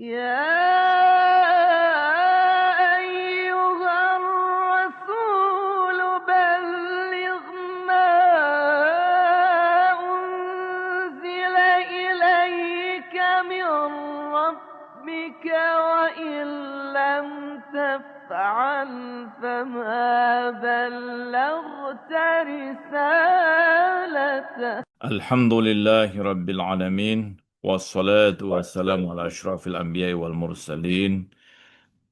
يا أيها الرسول بلغ ما أنزل إليك من ربك وإن لم تفعل فما بلغت رسالته. الحمد لله رب العالمين والصلاة والسلام على أشرف الأنبياء والمرسلين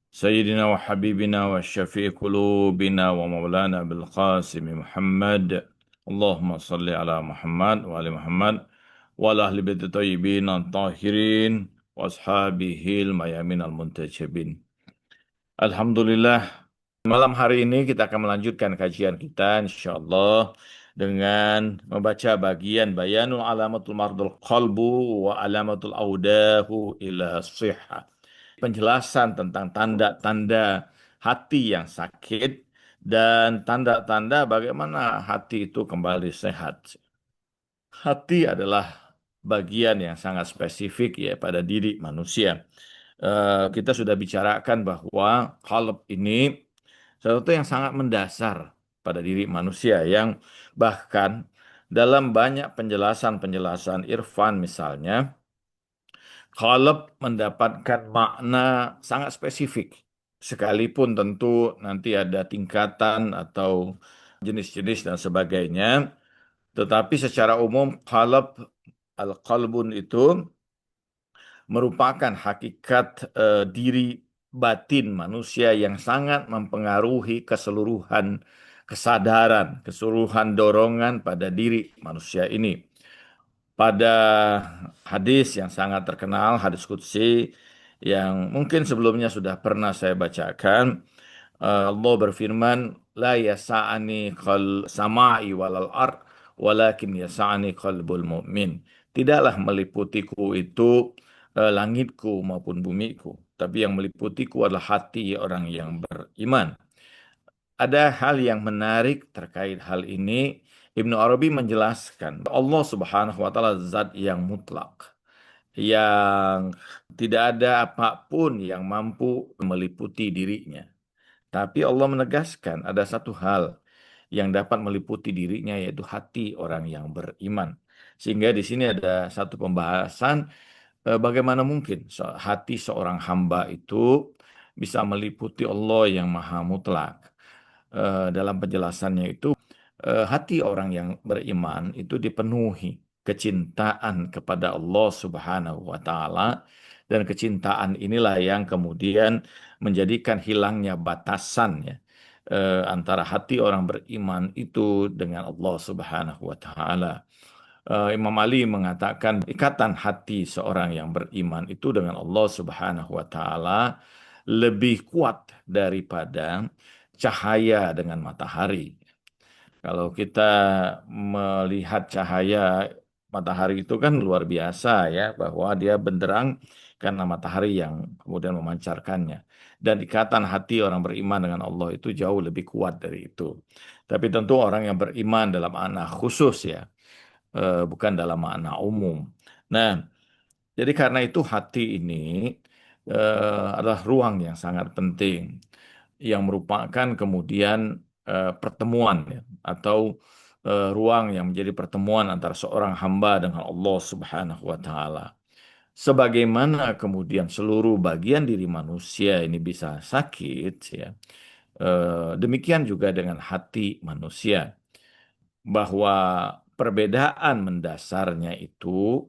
سيدنا وحبيبنا وشفيع قلوبنا ومولانا بالقاسم محمد اللهم صل على محمد وعلى محمد وعلى أهل بيت الطيبين الطاهرين وأصحابه الميامين المنتجبين. Alhamdulillah, malam hari ini kita akan melanjutkan kajian kita insyaallah dengan membaca bagian Bayanul Alamatul Mardul Qalbu wa Alamatul Audahu ila Sihah. Penjelasan tentang tanda-tanda hati yang sakit dan tanda-tanda bagaimana hati itu kembali sehat. Hati adalah bagian yang sangat spesifik ya pada diri manusia. Kita sudah bicarakan bahwa qalb ini sesuatu yang sangat mendasar pada diri manusia yang bahkan dalam banyak penjelasan-penjelasan irfan misalnya, qalb mendapatkan makna sangat spesifik. Sekalipun tentu nanti ada tingkatan atau jenis-jenis dan sebagainya, tetapi secara umum al-qalbun itu merupakan hakikat diri batin manusia yang sangat mempengaruhi keseluruhan kesadaran, keseluruhan dorongan pada diri manusia ini. Pada hadis yang sangat terkenal, hadis qudsi yang mungkin sebelumnya sudah pernah saya bacakan, Allah berfirman, la yasa'ani qal sama'i walal ard, walakin yasa'ani qalbul mu'min. Tidaklah meliputiku itu langitku maupun bumiku, tapi yang meliputiku adalah hati orang yang beriman. Ada hal yang menarik terkait hal ini. Ibnu Arabi menjelaskan, Allah Subhanahu wa taala zat yang mutlak, yang tidak ada apapun yang mampu meliputi dirinya. Tapi Allah menegaskan ada satu hal yang dapat meliputi dirinya, yaitu hati orang yang beriman. Sehingga di sini ada satu pembahasan bagaimana mungkin hati seorang hamba itu bisa meliputi Allah yang maha mutlak. Dalam penjelasannya itu, hati orang yang beriman itu dipenuhi kecintaan kepada Allah Subhanahu wa taala, dan kecintaan inilah yang kemudian menjadikan hilangnya batasan ya antara hati orang beriman itu dengan Allah Subhanahu wa taala. Imam Ali mengatakan ikatan hati seorang yang beriman itu dengan Allah Subhanahu wa taala lebih kuat daripada cahaya dengan matahari. Kalau kita melihat cahaya matahari itu kan luar biasa ya, bahwa dia benderang karena matahari yang kemudian memancarkannya. Dan ikatan hati orang beriman dengan Allah itu jauh lebih kuat dari itu. Tapi tentu orang yang beriman dalam makna khusus ya, bukan dalam makna umum. Nah, jadi karena itu hati ini adalah ruang yang sangat penting, yang merupakan kemudian pertemuan ya, atau ruang yang menjadi pertemuan antara seorang hamba dengan Allah Subhanahu wa taala. Sebagaimana kemudian seluruh bagian diri manusia ini bisa sakit ya. Demikian juga dengan hati manusia, bahwa perbedaan mendasarnya itu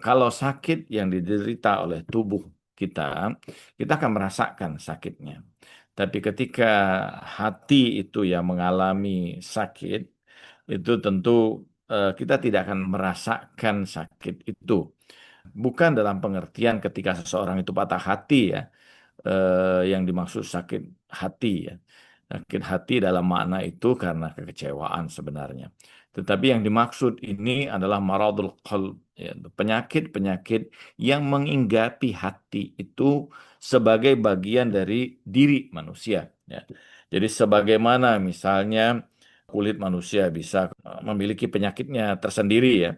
kalau sakit yang diderita oleh tubuh kita, kita akan merasakan sakitnya. Tapi ketika hati itu yang mengalami sakit, itu tentu kita tidak akan merasakan sakit itu. Bukan dalam pengertian ketika seseorang itu patah hati ya, yang dimaksud sakit hati ya. Sakit hati dalam makna itu karena kekecewaan sebenarnya. Tetapi yang dimaksud ini adalah maradul qalb, ya, penyakit-penyakit yang menginggapi hati itu sebagai bagian dari diri manusia. Ya. Jadi sebagaimana misalnya kulit manusia bisa memiliki penyakitnya tersendiri ya.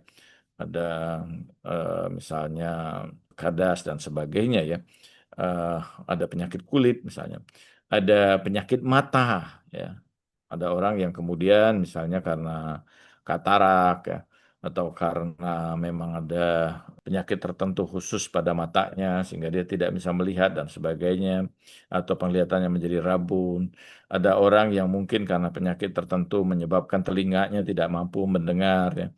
Ada misalnya kadas dan sebagainya ya. Eh, ada penyakit kulit misalnya, ada penyakit mata ya. Ada orang yang kemudian misalnya karena katarak ya, atau karena memang ada penyakit tertentu khusus pada matanya sehingga dia tidak bisa melihat dan sebagainya, atau penglihatannya menjadi rabun. Ada orang yang mungkin karena penyakit tertentu menyebabkan telinganya tidak mampu mendengar ya.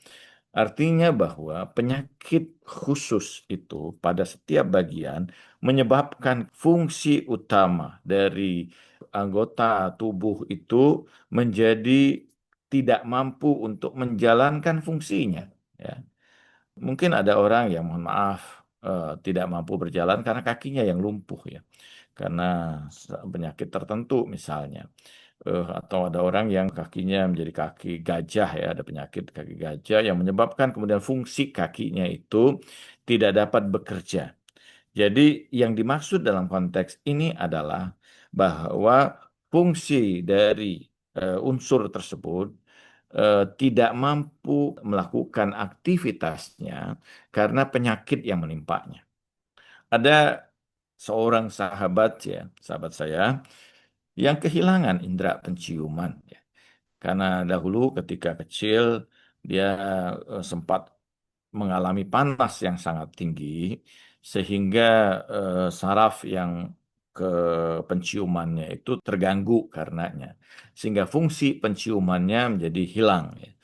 Artinya bahwa penyakit khusus itu pada setiap bagian menyebabkan fungsi utama dari anggota tubuh itu menjadi tidak mampu untuk menjalankan fungsinya. Ya. Mungkin ada orang yang mohon maaf tidak mampu berjalan karena kakinya yang lumpuh ya, karena penyakit tertentu misalnya. Atau ada orang yang kakinya menjadi kaki gajah ya, ada penyakit kaki gajah yang menyebabkan kemudian fungsi kakinya itu tidak dapat bekerja. Jadi yang dimaksud dalam konteks ini adalah bahwa fungsi dari unsur tersebut tidak mampu melakukan aktivitasnya karena penyakit yang menimpanya. Ada seorang sahabat ya, sahabat saya yang kehilangan indera penciuman ya. Karena dahulu ketika kecil dia sempat mengalami panas yang sangat tinggi sehingga saraf yang ke penciumannya itu terganggu karenanya, sehingga fungsi penciumannya menjadi hilang ya.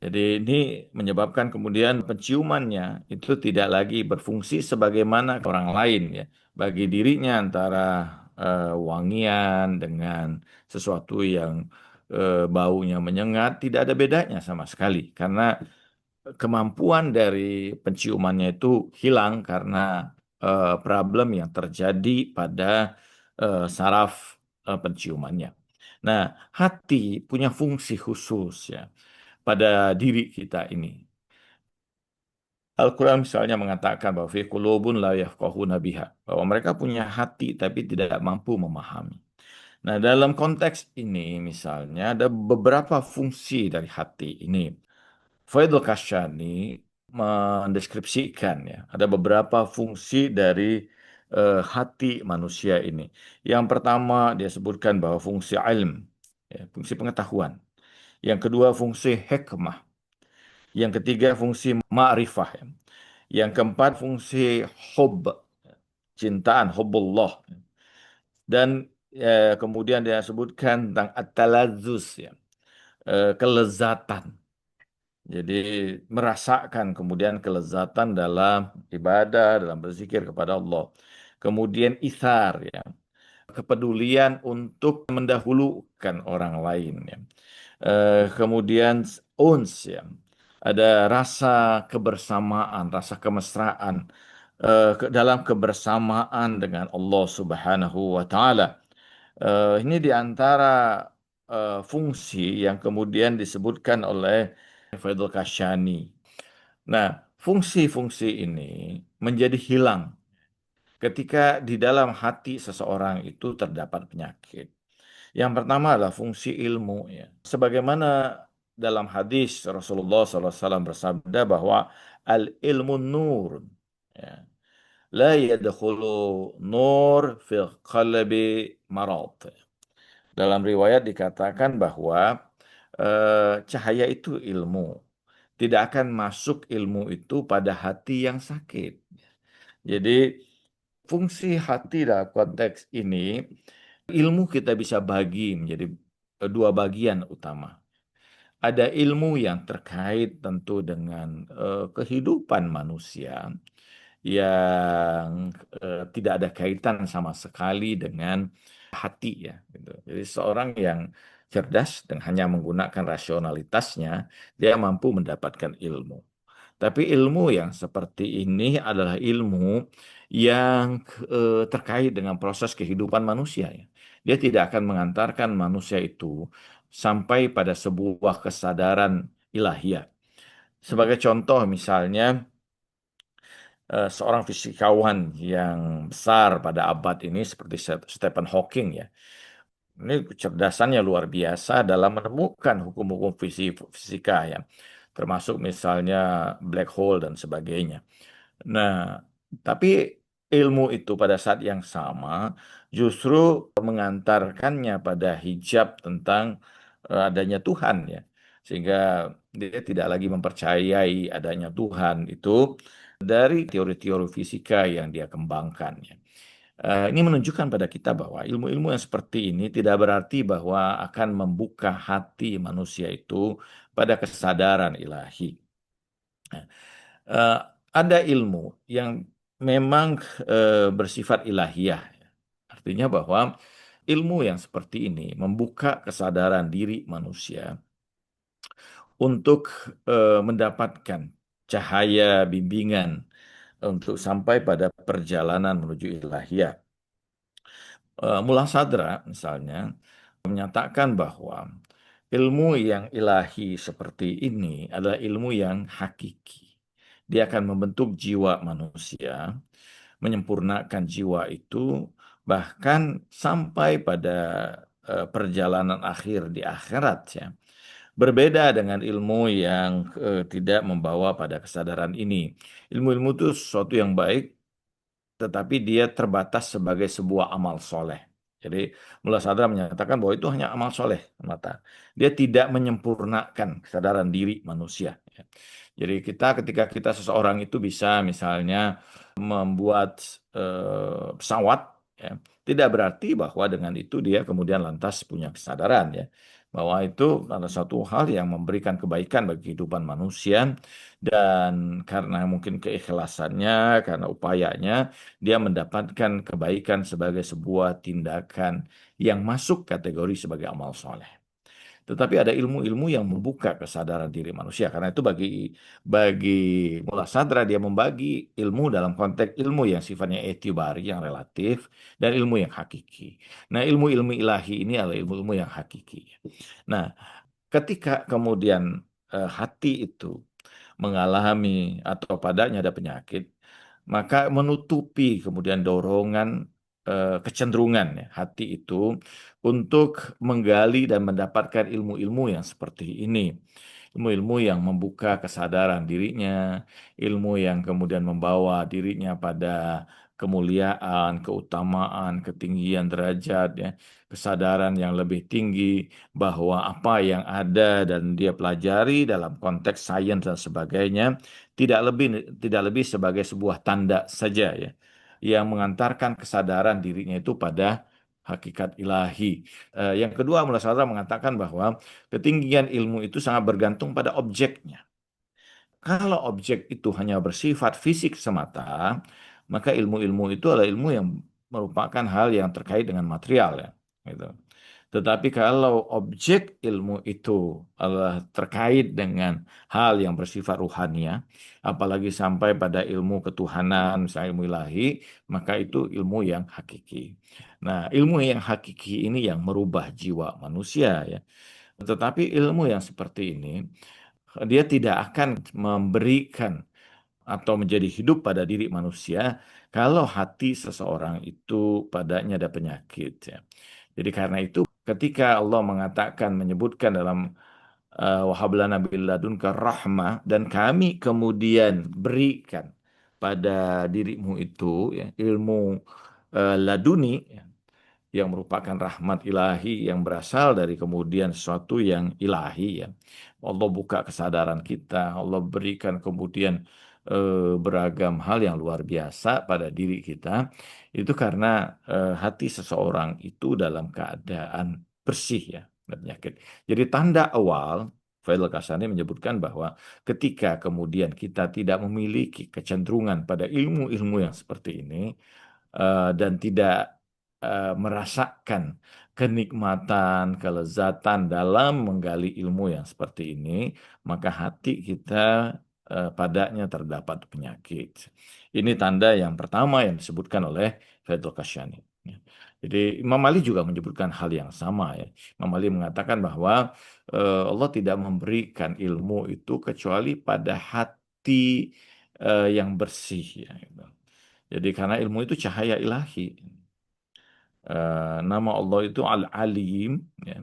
Jadi ini menyebabkan kemudian penciumannya itu tidak lagi berfungsi sebagaimana orang lain ya. Bagi dirinya antara wangian dengan sesuatu yang baunya menyengat tidak ada bedanya sama sekali karena kemampuan dari penciumannya itu hilang karena problem yang terjadi pada saraf penciumannya. Nah, hati punya fungsi khusus ya pada diri kita ini. Al-Quran misalnya mengatakan bahwa fi qulubun la yafqahuna biha, bahwa mereka punya hati tapi tidak mampu memahami. Nah, dalam konteks ini misalnya ada beberapa fungsi dari hati ini. Faidul Kasyani mendeskripsikan ya, ada beberapa fungsi dari hati manusia ini. Yang pertama dia sebutkan bahwa fungsi ilm, ya, fungsi pengetahuan. Yang kedua fungsi hikmah. Yang ketiga fungsi ma'rifah. Ya. Yang keempat fungsi hub, cintaan, hubbullah. Dan kemudian dia sebutkan tentang at-talazus, ya, kelezatan. Jadi merasakan kemudian kelezatan dalam ibadah, dalam berzikir kepada Allah. Kemudian ithar, ya, kepedulian untuk mendahulukan orang lain. Ya. Kemudian uns, ya, ada rasa kebersamaan, rasa kemesraan dalam kebersamaan dengan Allah Subhanahu wa Ta'ala. Ini di antara fungsi yang kemudian disebutkan oleh Faidul Kasyani. Nah, fungsi-fungsi ini menjadi hilang ketika di dalam hati seseorang itu terdapat penyakit. Yang pertama adalah fungsi ilmu. Ya. Sebagaimana dalam hadis Rasulullah SAW bersabda bahwa al-ilmu nur. Ya. La yadkhulu nur fil qalbi marad. Dalam riwayat dikatakan bahwa cahaya itu ilmu. Tidak akan masuk ilmu itu pada hati yang sakit. Jadi fungsi hati dalam konteks ini, ilmu kita bisa bagi menjadi dua bagian utama. Ada ilmu yang terkait tentu dengan kehidupan manusia yang tidak ada kaitan sama sekali dengan hati ya. Gitu. Jadi seorang yang cerdas dan hanya menggunakan rasionalitasnya, dia mampu mendapatkan ilmu. Tapi ilmu yang seperti ini adalah ilmu yang terkait dengan proses kehidupan manusia. Ya. Dia tidak akan mengantarkan manusia itu sampai pada sebuah kesadaran ilahiyah. Sebagai contoh misalnya, seorang fisikawan yang besar pada abad ini seperti Stephen Hawking ya. Ini kecerdasannya luar biasa dalam menemukan hukum-hukum fisika ya. Termasuk misalnya black hole dan sebagainya. Nah, Tapi ilmu itu pada saat yang sama justru mengantarkannya pada hijab tentang adanya Tuhan ya. Sehingga dia tidak lagi mempercayai adanya Tuhan itu dari teori-teori fisika yang dia kembangkan ya. Ini menunjukkan pada kita bahwa ilmu-ilmu yang seperti ini tidak berarti bahwa akan membuka hati manusia itu pada kesadaran ilahi. Eh, ada ilmu yang memang bersifat ilahiyah. Artinya bahwa ilmu yang seperti ini membuka kesadaran diri manusia untuk mendapatkan cahaya bimbingan untuk sampai pada perjalanan menuju ilahiyah. Mullah Sadra misalnya menyatakan bahwa ilmu yang ilahi seperti ini adalah ilmu yang hakiki. Dia akan membentuk jiwa manusia, menyempurnakan jiwa itu, bahkan sampai pada perjalanan akhir di akhirat ya. Berbeda dengan ilmu yang tidak membawa pada kesadaran ini. Ilmu-ilmu itu sesuatu yang baik, tetapi dia terbatas sebagai sebuah amal soleh. Jadi Mullah Sadra menyatakan bahwa itu hanya amal soleh semata. Dia tidak menyempurnakan kesadaran diri manusia. Ya. Jadi ketika kita seseorang itu bisa misalnya membuat pesawat, ya, tidak berarti bahwa dengan itu dia kemudian lantas punya kesadaran ya. Bahwa itu adalah satu hal yang memberikan kebaikan bagi kehidupan manusia dan karena mungkin keikhlasannya, karena upayanya, dia mendapatkan kebaikan sebagai sebuah tindakan yang masuk kategori sebagai amal soleh. Tetapi ada ilmu-ilmu yang membuka kesadaran diri manusia. Karena itu bagi Mullah Sadra dia membagi ilmu dalam konteks ilmu yang sifatnya etibari, yang relatif, dan ilmu yang hakiki. Nah, ilmu-ilmu ilahi ini adalah ilmu-ilmu yang hakiki. Nah, ketika kemudian hati itu mengalami atau padanya ada penyakit, maka menutupi kemudian dorongan kecenderungan ya, hati itu untuk menggali dan mendapatkan ilmu-ilmu yang seperti ini. Ilmu-ilmu yang membuka kesadaran dirinya, ilmu yang kemudian membawa dirinya pada kemuliaan, keutamaan, ketinggian derajat, ya, kesadaran yang lebih tinggi bahwa apa yang ada dan dia pelajari dalam konteks sains dan sebagainya tidak lebih sebagai sebuah tanda saja ya yang mengantarkan kesadaran dirinya itu pada hakikat ilahi. Yang kedua, Mullah Sadra mengatakan bahwa ketinggian ilmu itu sangat bergantung pada objeknya. Kalau objek itu hanya bersifat fisik semata, maka ilmu-ilmu itu adalah ilmu yang merupakan hal yang terkait dengan material ya. Gitu. Tetapi kalau objek ilmu itu adalah terkait dengan hal yang bersifat ruhania, apalagi sampai pada ilmu ketuhanan, misalnya ilmu ilahi, maka itu ilmu yang hakiki. Nah, ilmu yang hakiki ini yang merubah jiwa manusia ya. Tetapi ilmu yang seperti ini dia tidak akan memberikan atau menjadi hidup pada diri manusia kalau hati seseorang itu padanya ada penyakit ya. Jadi karena itu ketika Allah mengatakan menyebutkan dalam wahablana bil ladunka rahmah dan kami kemudian berikan pada dirimu itu ya, ilmu laduni ya, yang merupakan rahmat ilahi yang berasal dari kemudian sesuatu yang ilahi ya. Allah buka kesadaran kita, Allah berikan kemudian beragam hal yang luar biasa pada diri kita. Itu karena hati seseorang itu dalam keadaan bersih ya, nggak penyakit. Jadi tanda awal Faisal Kasani menyebutkan bahwa ketika kemudian kita tidak memiliki kecenderungan pada ilmu-ilmu yang seperti ini, dan tidak merasakan kenikmatan, kelezatan dalam menggali ilmu yang seperti ini, maka hati kita padanya terdapat penyakit. Ini tanda yang pertama yang disebutkan oleh Faithul Kasyani. Ya. Jadi Imam Ali juga menyebutkan hal yang sama ya. Imam Ali mengatakan bahwa Allah tidak memberikan ilmu itu kecuali pada hati yang bersih ya. Gitu. Jadi karena ilmu itu cahaya ilahi. Nama Allah itu Al-Alim, ya.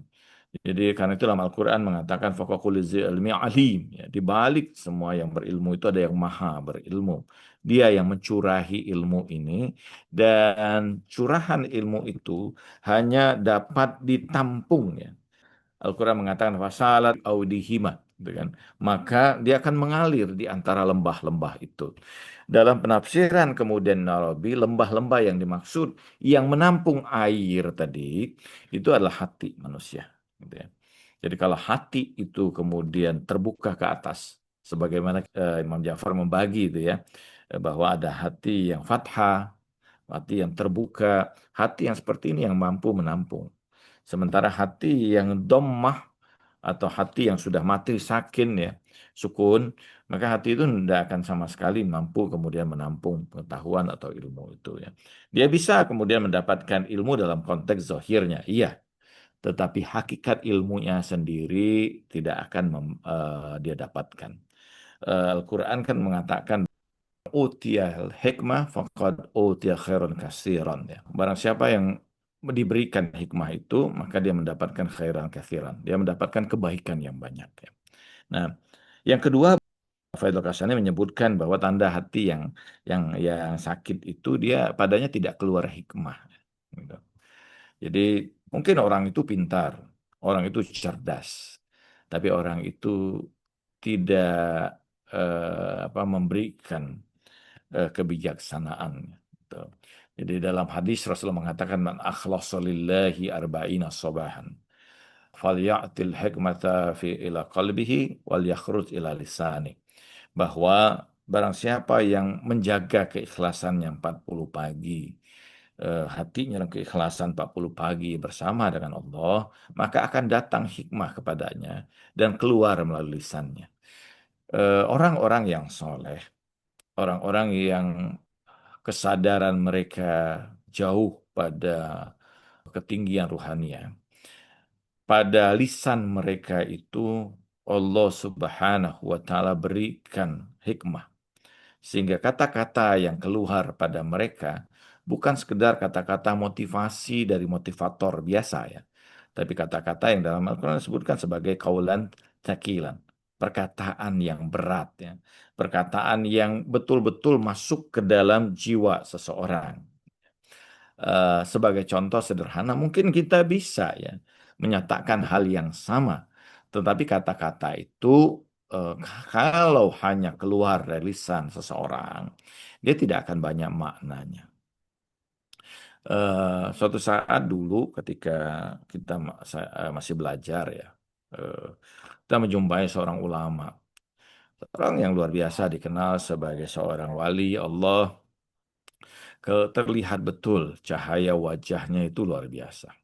Jadi karena itu dalam Al-Quran mengatakan fawqa kulli dzi ilmi alim. Ya, di balik semua yang berilmu itu ada yang maha berilmu. Dia yang mencurahi ilmu ini dan curahan ilmu itu hanya dapat ditampung ya. Al-Quran mengatakan fasalat audihima, gitu kan. Maka dia akan mengalir di antara lembah-lembah itu. Dalam penafsiran kemudian Narabi, lembah-lembah yang dimaksud yang menampung air tadi itu adalah hati manusia, gitu ya. Jadi kalau hati itu kemudian terbuka ke atas, sebagaimana Imam Ja'far membagi itu ya, bahwa ada hati yang fathah, hati yang terbuka, hati yang seperti ini yang mampu menampung. Sementara hati yang dommah atau hati yang sudah mati sakin ya, sukun, maka hati itu tidak akan sama sekali mampu kemudian menampung pengetahuan atau ilmu itu ya. Dia bisa kemudian mendapatkan ilmu dalam konteks zohirnya, iya, tetapi hakikat ilmunya sendiri tidak akan dia dapatkan. Al-Quran kan mengatakan utiyal hikmah faqad utiya khairan katsiran ya. Barang siapa yang diberikan hikmah itu, maka dia mendapatkan khairan katsiran. Dia mendapatkan kebaikan yang banyak ya. Nah, yang kedua Faidul Kasani menyebutkan bahwa tanda hati yang sakit itu dia padanya tidak keluar hikmah. Gitu. Jadi mungkin orang itu pintar, orang itu cerdas, tapi orang itu tidak memberikan kebijaksanaan. Gitu. Jadi dalam hadis Rasulullah mengatakan man akhlasa lillahi arba'ina sabahan falyatil hikmata fi ila qalbihi wal yakhruj ila lisani. Bahwa barang siapa yang menjaga keikhlasannya 40 pagi, hatinya dalam keikhlasan 40 pagi bersama dengan Allah, maka akan datang hikmah kepadanya dan keluar melalui lisannya. Orang-orang yang soleh, orang-orang yang kesadaran mereka jauh pada ketinggian ruhania. Pada lisan mereka itu Allah Subhanahu wa taala berikan hikmah sehingga kata-kata yang keluar pada mereka bukan sekedar kata-kata motivasi dari motivator biasa ya, tapi kata-kata yang dalam Al-Quran disebutkan sebagai kaulan takilan, perkataan yang berat ya, perkataan yang betul-betul masuk ke dalam jiwa seseorang. Sebagai contoh sederhana, mungkin kita bisa ya menyatakan hal yang sama, tetapi kata-kata itu eh, kalau hanya keluar dari lisan seseorang, dia tidak akan banyak maknanya. Suatu saat dulu ketika kita masih belajar ya, eh, kita menjumpai seorang ulama, orang yang luar biasa dikenal sebagai seorang wali Allah, terlihat betul cahaya wajahnya itu luar biasa.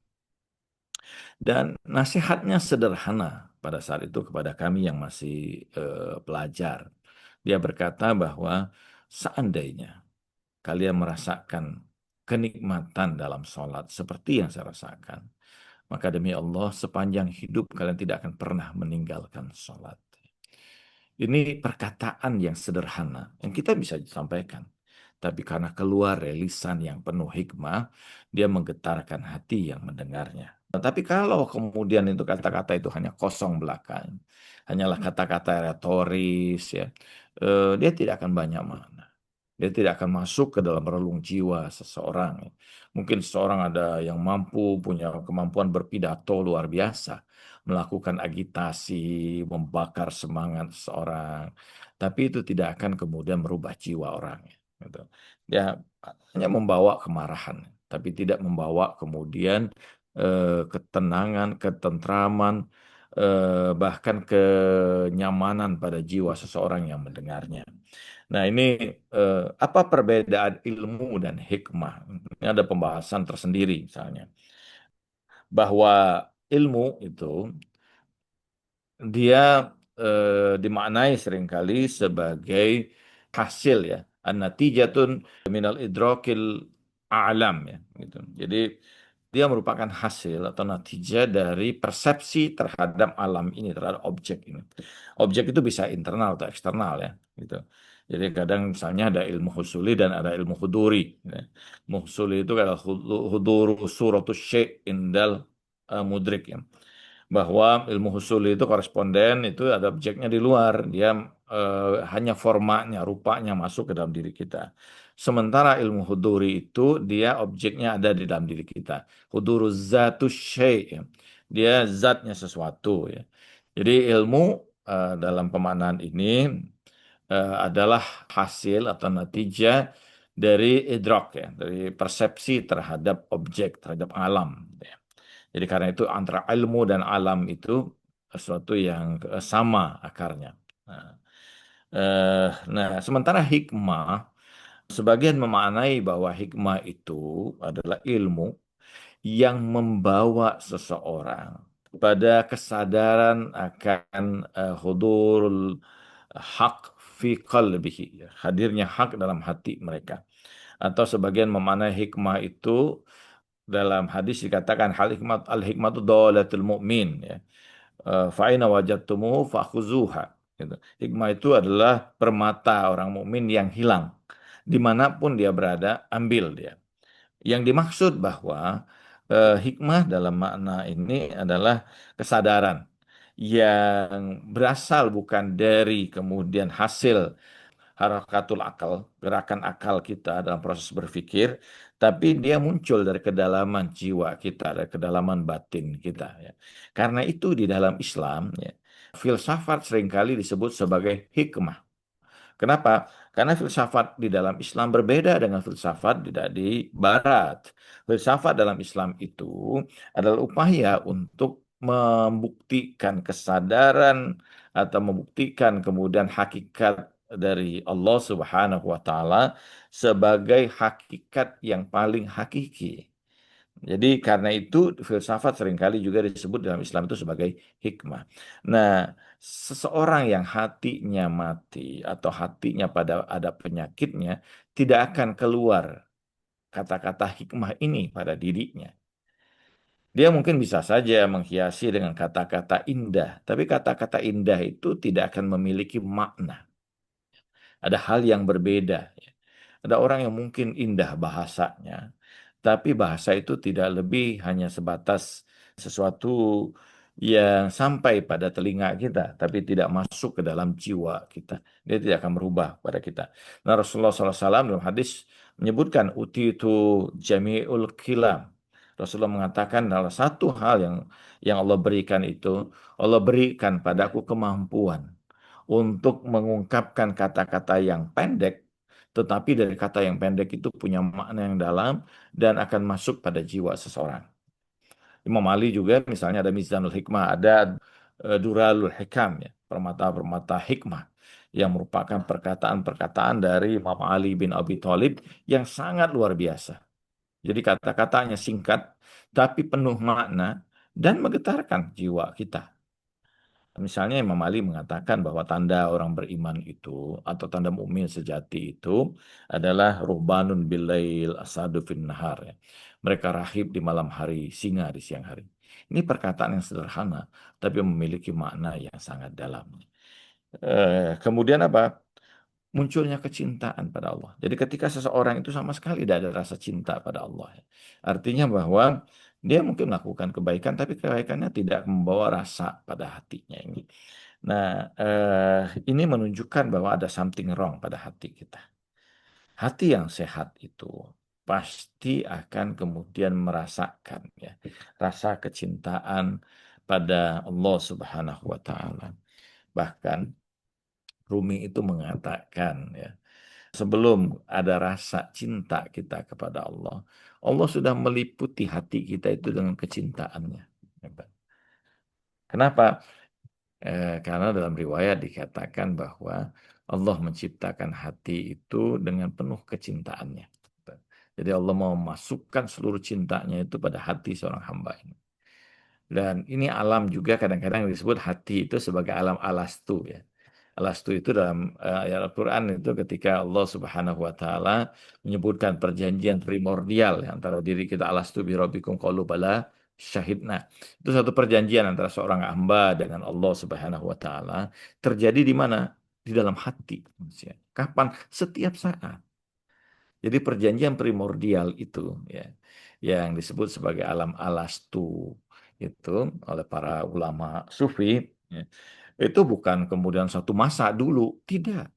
Dan nasihatnya sederhana pada saat itu kepada kami yang masih pelajar. Dia berkata bahwa seandainya kalian merasakan kenikmatan dalam sholat seperti yang saya rasakan, maka demi Allah sepanjang hidup kalian tidak akan pernah meninggalkan sholat. Ini perkataan yang sederhana yang kita bisa sampaikan. Tapi karena keluar dari lisan yang penuh hikmah, dia menggetarkan hati yang mendengarnya. Tapi kalau kemudian itu kata-kata itu hanya kosong belaka, hanyalah kata-kata retoris, ya, dia tidak akan banyak makna. Dia tidak akan masuk ke dalam relung jiwa seseorang. Mungkin seseorang ada yang mampu, punya kemampuan berpidato luar biasa, melakukan agitasi, membakar semangat seseorang. Tapi itu tidak akan kemudian merubah jiwa orang. Gitu. Dia hanya membawa kemarahan, tapi tidak membawa kemudian ketenangan, ketentraman, bahkan kenyamanan pada jiwa seseorang yang mendengarnya. Nah, ini apa perbedaan ilmu dan hikmah? Ini ada pembahasan tersendiri misalnya. Bahwa ilmu itu dia dimaknai seringkali sebagai hasil ya, an-natijatun minal idrakil a'lam ya gitu. Jadi dia merupakan hasil atau natijah dari persepsi terhadap alam ini, terhadap objek ini. Objek itu bisa internal atau eksternal ya gitu. Jadi kadang misalnya ada ilmu husuli dan ada ilmu huduri ya. Ilmu husuli itu adalah huduru suratus syai' indal mudrik ya. bahwa ilmu husul itu koresponden itu ada objeknya di luar, dia hanya formatnya, rupanya masuk ke dalam diri kita. Sementara ilmu huduri itu dia objeknya ada di dalam diri kita. Huduru zatu syai', ya. Dia zatnya sesuatu ya. Jadi ilmu dalam pemaknaan ini adalah hasil atau natijah dari idrak ya, dari persepsi terhadap objek, terhadap alam. Ya. Jadi karena itu antara ilmu dan alam itu sesuatu yang sama akarnya. Nah, sementara hikmah, sebagian memaknai bahwa hikmah itu adalah ilmu yang membawa seseorang pada kesadaran akan hudurul hak fi qalbihi, hadirnya hak dalam hati mereka. Atau sebagian memaknai hikmah itu dalam hadis dikatakan al hikmatu dolatul mu'min ya. Fa'ina wajadtumuhu fakhuzuha. Gitu. Hikmah itu adalah permata orang mukmin yang hilang. Dimanapun dia berada, ambil dia. Yang dimaksud bahwa hikmah dalam makna ini adalah kesadaran yang berasal bukan dari kemudian hasil harakatul akal, gerakan akal kita dalam proses berpikir, tapi dia muncul dari kedalaman jiwa kita, dari kedalaman batin kita. Ya. Karena itu di dalam Islam, ya, filsafat seringkali disebut sebagai hikmah. Kenapa? Karena filsafat di dalam Islam berbeda dengan filsafat di Barat. Filsafat dalam Islam itu adalah upaya untuk membuktikan kesadaran atau membuktikan kemudian hakikat dari Allah Subhanahu wa taala sebagai hakikat yang paling hakiki. Jadi karena itu filsafat seringkali juga disebut dalam Islam itu sebagai hikmah. Nah, seseorang yang hatinya mati atau hatinya pada ada penyakitnya tidak akan keluar kata-kata hikmah ini pada dirinya. Dia mungkin bisa saja menghiasi dengan kata-kata indah, tapi kata-kata indah itu tidak akan memiliki makna. Ada hal yang berbeda. Ya. Ada orang yang mungkin indah bahasanya, tapi bahasa itu tidak lebih hanya sebatas sesuatu yang sampai pada telinga kita, tapi tidak masuk ke dalam jiwa kita. Dia tidak akan merubah pada kita. Nah, Rasulullah SAW dalam hadis menyebutkan utitu jami'ul kilam. Rasulullah mengatakan adalah satu hal yang Allah berikan itu, Allah berikan padaku kemampuan untuk mengungkapkan kata-kata yang pendek, tetapi dari kata yang pendek itu punya makna yang dalam dan akan masuk pada jiwa seseorang. Imam Ali juga misalnya ada Mizanul Hikmah, ada Duralul Hikam, ya, permata-permata hikmah yang merupakan perkataan-perkataan dari Imam Ali bin Abi Thalib yang sangat luar biasa. Jadi kata-katanya singkat tapi penuh makna dan menggetarkan jiwa kita. Misalnya Imam Ali mengatakan bahwa tanda orang beriman itu atau tanda mukmin sejati itu adalah ruhbanun bilail asadu fin nahar. Ya. Mereka rahib di malam hari, singa di siang hari. Ini perkataan yang sederhana tapi memiliki makna yang sangat dalam. Kemudian apa? Munculnya kecintaan pada Allah. Jadi ketika seseorang itu sama sekali tidak ada rasa cinta pada Allah. Artinya bahwa dia mungkin melakukan kebaikan, tapi kebaikannya tidak membawa rasa pada hatinya ini. Nah, ini menunjukkan bahwa ada something wrong pada hati kita. Hati yang sehat itu pasti akan kemudian merasakan ya rasa kecintaan pada Allah Subhanahu wa taala. Bahkan Rumi itu mengatakan ya sebelum ada rasa cinta kita kepada Allah, Allah sudah meliputi hati kita itu dengan kecintaannya. Kenapa? Karena dalam riwayat dikatakan bahwa Allah menciptakan hati itu dengan penuh kecintaannya. Jadi Allah mau memasukkan seluruh cintanya itu pada hati seorang hamba ini. Dan ini alam juga kadang-kadang disebut hati itu sebagai alam alastu ya. Alastu itu dalam ayat Al-Quran itu ketika Allah Subhanahu wa taala menyebutkan perjanjian primordial ya, antara diri kita alastu bi rabbikum qalu bala syahidna. Itu satu perjanjian antara seorang hamba dengan Allah Subhanahu wa taala terjadi di mana? Di dalam hati manusia. Kapan? Setiap saat. Jadi perjanjian primordial itu ya yang disebut sebagai alam alastu itu oleh para ulama sufi, ya, itu bukan kemudian satu masa dulu, tidak,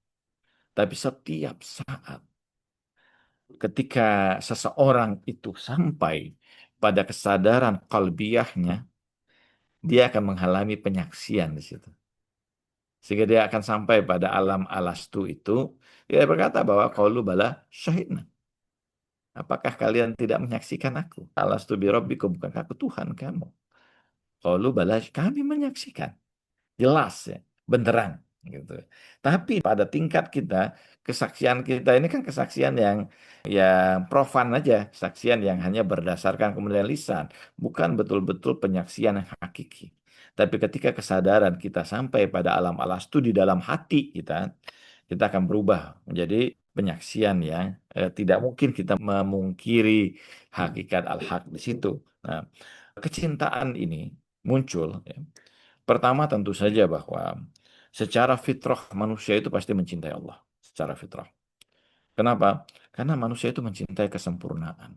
tapi setiap saat ketika seseorang itu sampai pada kesadaran kalbiyahnya, dia akan mengalami penyaksian di situ. Sehingga dia akan sampai pada alam alastu itu, dia berkata bahwa qalu bala syahidna. Apakah kalian tidak menyaksikan aku? Alastu bi rabbikum, bukankah aku Tuhan kamu? Qalu bala, kami menyaksikan. Jelas ya, benderang gitu. Tapi pada tingkat kita, kesaksian kita ini kan kesaksian yang profan aja, kesaksian yang hanya berdasarkan kemudian lisan, bukan betul-betul penyaksian yang hakiki. Tapi ketika kesadaran kita sampai pada alam alastu di dalam hati kita, kita akan berubah menjadi penyaksian yang tidak mungkin kita memungkiri hakikat al-haq di situ. Nah, kecintaan ini muncul ya. Pertama tentu saja bahwa secara fitrah manusia itu pasti mencintai Allah. Secara fitrah. Kenapa? Karena manusia itu mencintai kesempurnaan.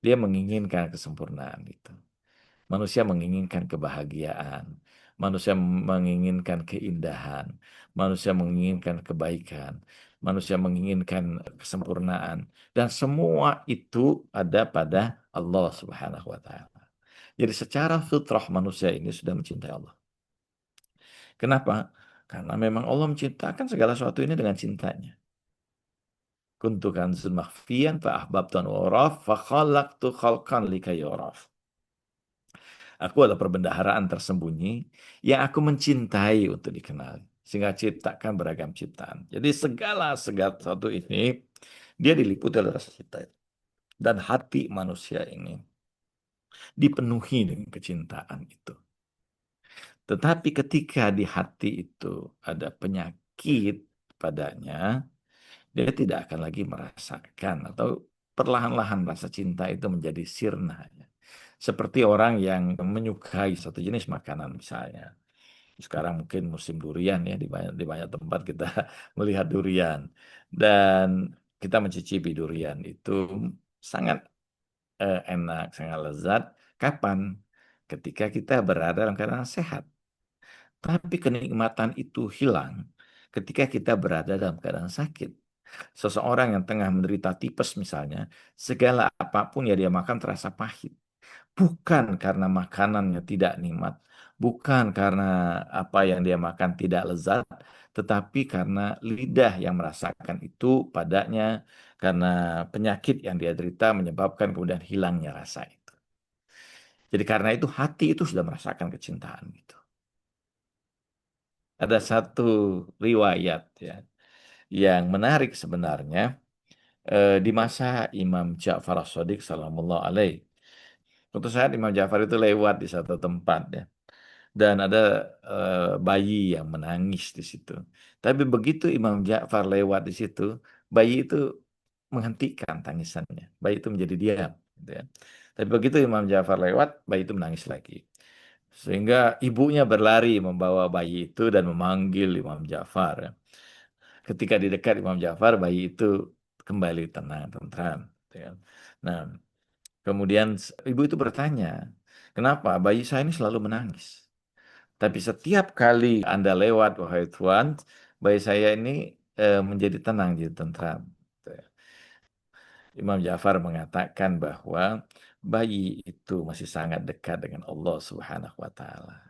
Dia menginginkan kesempurnaan itu. Manusia menginginkan kebahagiaan. Manusia menginginkan keindahan. Manusia menginginkan kebaikan. Manusia menginginkan kesempurnaan. Dan semua itu ada pada Allah Subhanahu wa Ta'ala. Jadi secara fitrah manusia ini sudah mencintai Allah. Kenapa? Karena memang Allah menciptakan segala sesuatu ini dengan cintanya. Kuntu kanzun makhfiyan fa ahbabtu an uraf fa khalaqtu khalqan likay yuraf. Aku adalah perbendaharaan tersembunyi yang aku mencintai untuk dikenal. Sehingga ciptakan beragam ciptaan. Jadi segala sesuatu ini dia diliputi oleh rasa cinta. Dan hati manusia ini dipenuhi dengan kecintaan itu. Tetapi ketika di hati itu ada penyakit padanya, dia tidak akan lagi merasakan atau perlahan-lahan rasa cinta itu menjadi sirna. Seperti orang yang menyukai satu jenis makanan misalnya. Sekarang mungkin musim durian ya, di banyak tempat kita melihat durian. Dan kita mencicipi durian itu sangat enak, sangat lezat. Kapan? Ketika kita berada dalam keadaan sehat. Tapi kenikmatan itu hilang ketika kita berada dalam keadaan sakit. Seseorang yang tengah menderita tipes misalnya, segala apapun yang dia makan terasa pahit. Bukan karena makanannya tidak nikmat, bukan karena apa yang dia makan tidak lezat, tetapi karena lidah yang merasakan itu padanya, karena penyakit yang dia derita menyebabkan kemudian hilangnya rasa itu. Jadi karena itu hati itu sudah merasakan kecintaan itu. Ada satu riwayat ya yang menarik sebenarnya di masa Imam Ja'far As-Shadiq salamullah alaih. Suatu saat Imam Ja'far itu lewat di satu tempat ya, dan ada bayi yang menangis di situ. Tapi begitu Imam Ja'far lewat di situ, bayi itu menghentikan tangisannya. Bayi itu menjadi diam, gitu ya. Tapi begitu Imam Ja'far lewat, bayi itu menangis lagi. Sehingga ibunya berlari membawa bayi itu dan memanggil Imam Ja'far, ya. Ketika di dekat Imam Ja'far, bayi itu kembali tenang, tentram, gitu ya. Nah, kemudian ibu itu bertanya, kenapa bayi saya ini selalu menangis? Tapi setiap kali Anda lewat, wahai Tuhan, bayi saya ini menjadi tenang, jadi tentram. Gitu ya. Imam Ja'far mengatakan bahwa bayi itu masih sangat dekat dengan Allah Subhanahu wa Ta'ala.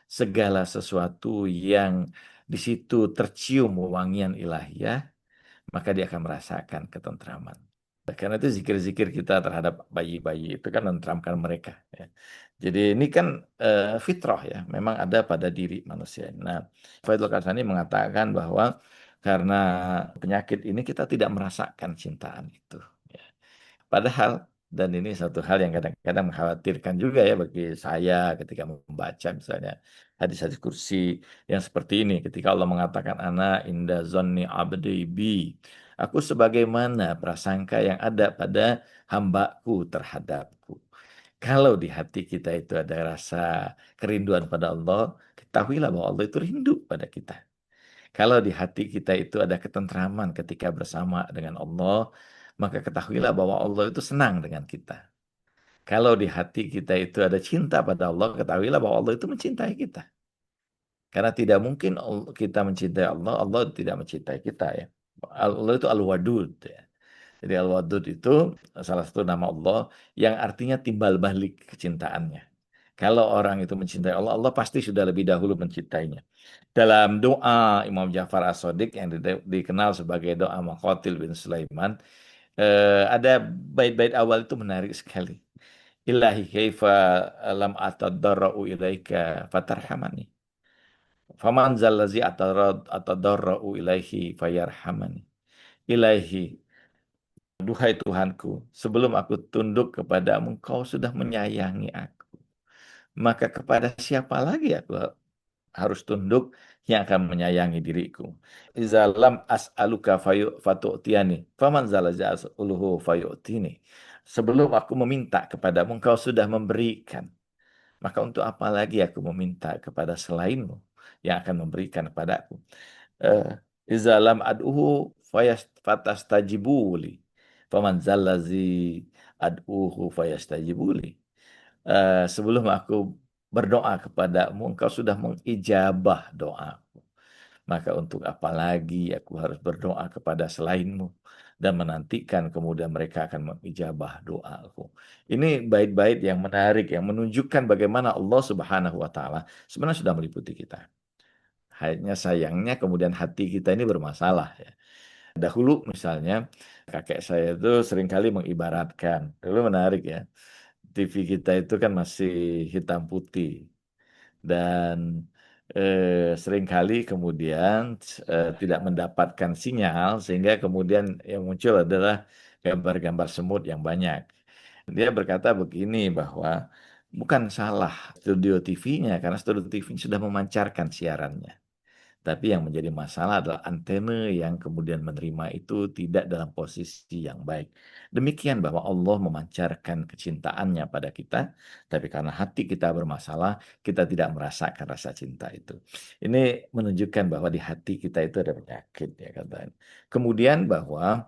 Segala sesuatu yang di situ tercium wewangian ilahiyah, maka dia akan merasakan ketentraman. Karena itu zikir-zikir kita terhadap bayi-bayi itu kan menenteramkan mereka. Ya. Jadi ini kan fitrah ya, memang ada pada diri manusia. Nah, Faidul Kasani mengatakan bahwa karena penyakit ini kita tidak merasakan cintaan itu. Ya. Padahal, dan ini satu hal yang kadang-kadang mengkhawatirkan juga ya bagi saya ketika membaca misalnya hadis-hadis kursi yang seperti ini. Ketika Allah mengatakan, Ana inda zonni abdi bi. Aku sebagaimana prasangka yang ada pada hambaku terhadapku. Kalau di hati kita itu ada rasa kerinduan pada Allah, ketahuilah bahwa Allah itu rindu pada kita. Kalau di hati kita itu ada ketentraman ketika bersama dengan Allah, maka ketahuilah bahwa Allah itu senang dengan kita. Kalau di hati kita itu ada cinta pada Allah, ketahuilah bahwa Allah itu mencintai kita. Karena tidak mungkin kita mencintai Allah, Allah tidak mencintai kita ya. Allah itu Al-Wadud ya. Jadi Al-Wadud itu salah satu nama Allah yang artinya timbal balik kecintaannya. Kalau orang itu mencintai Allah, Allah pasti sudah lebih dahulu mencintainya. Dalam doa Imam Ja'far As-Shadiq yang dikenal sebagai doa Maqatil bin Sulaiman, ada bait-bait awal itu menarik sekali. Ilahi kaifa lam atadarra'u ilaika fatarhamani. Faman zallazi atadarra'u ilaihi fayarhamani. Ilahi, duhai Tuhanku, sebelum aku tunduk kepadamu, Engkau sudah menyayangi aku. Maka kepada siapa lagi aku harus tunduk yang akan menyayangi diriku? Iza lam as'aluka fatu'tiyani, faman zalaza as'uluhu fayu'tini. Sebelum aku meminta kepadamu, Engkau sudah memberikan. Maka untuk apa lagi aku meminta kepada selainmu yang akan memberikan kepadaku? Eh, Iza lam ad'uhu fatastajibuli. Faman zallazi ad'uhu fayastajibuli. Sebelum aku berdoa kepadamu, engkau sudah mengijabah doaku. Maka untuk apa lagi aku harus berdoa kepada selainmu dan menantikan kemudian mereka akan mengijabah doaku. Ini bait-bait yang menarik yang menunjukkan bagaimana Allah Subhanahu wa taala sebenarnya sudah meliputi kita. Hanya sayangnya kemudian hati kita ini bermasalah ya. Dahulu misalnya kakek saya itu seringkali mengibaratkan, dulu menarik ya. TV kita itu kan masih hitam putih dan seringkali kemudian tidak mendapatkan sinyal sehingga kemudian yang muncul adalah gambar-gambar semut yang banyak. Dia berkata begini bahwa bukan salah studio TV-nya karena studio TV sudah memancarkan siarannya. Tapi yang menjadi masalah adalah antena yang kemudian menerima itu tidak dalam posisi yang baik. Demikian bahwa Allah memancarkan kecintaannya pada kita, tapi karena hati kita bermasalah, kita tidak merasakan rasa cinta itu. Ini menunjukkan bahwa di hati kita itu ada penyakit, ya katanya. Kemudian bahwa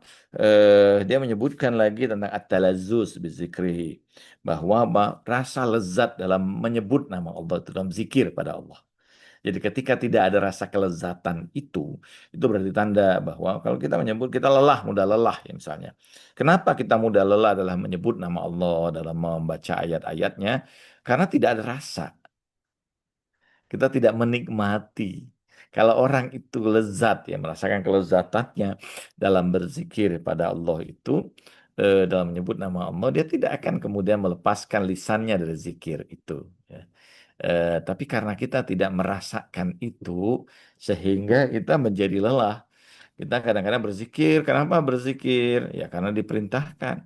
dia menyebutkan lagi tentang at-talazzuz bizikrihi, bahwa rasa lezat dalam menyebut nama Allah itu dalam zikir pada Allah. Jadi ketika tidak ada rasa kelezatan itu berarti tanda bahwa kalau kita menyebut kita lelah, mudah lelah ya misalnya. Kenapa kita mudah lelah dalam menyebut nama Allah, dalam membaca ayat-ayatnya? Karena tidak ada rasa. Kita tidak menikmati. Kalau orang itu lezat ya merasakan kelezatannya dalam berzikir pada Allah itu dalam menyebut nama Allah, dia tidak akan kemudian melepaskan lisannya dari zikir itu. Ya. Tapi karena kita tidak merasakan itu, sehingga kita menjadi lelah. Kita kadang-kadang berzikir. Kenapa berzikir? Ya karena diperintahkan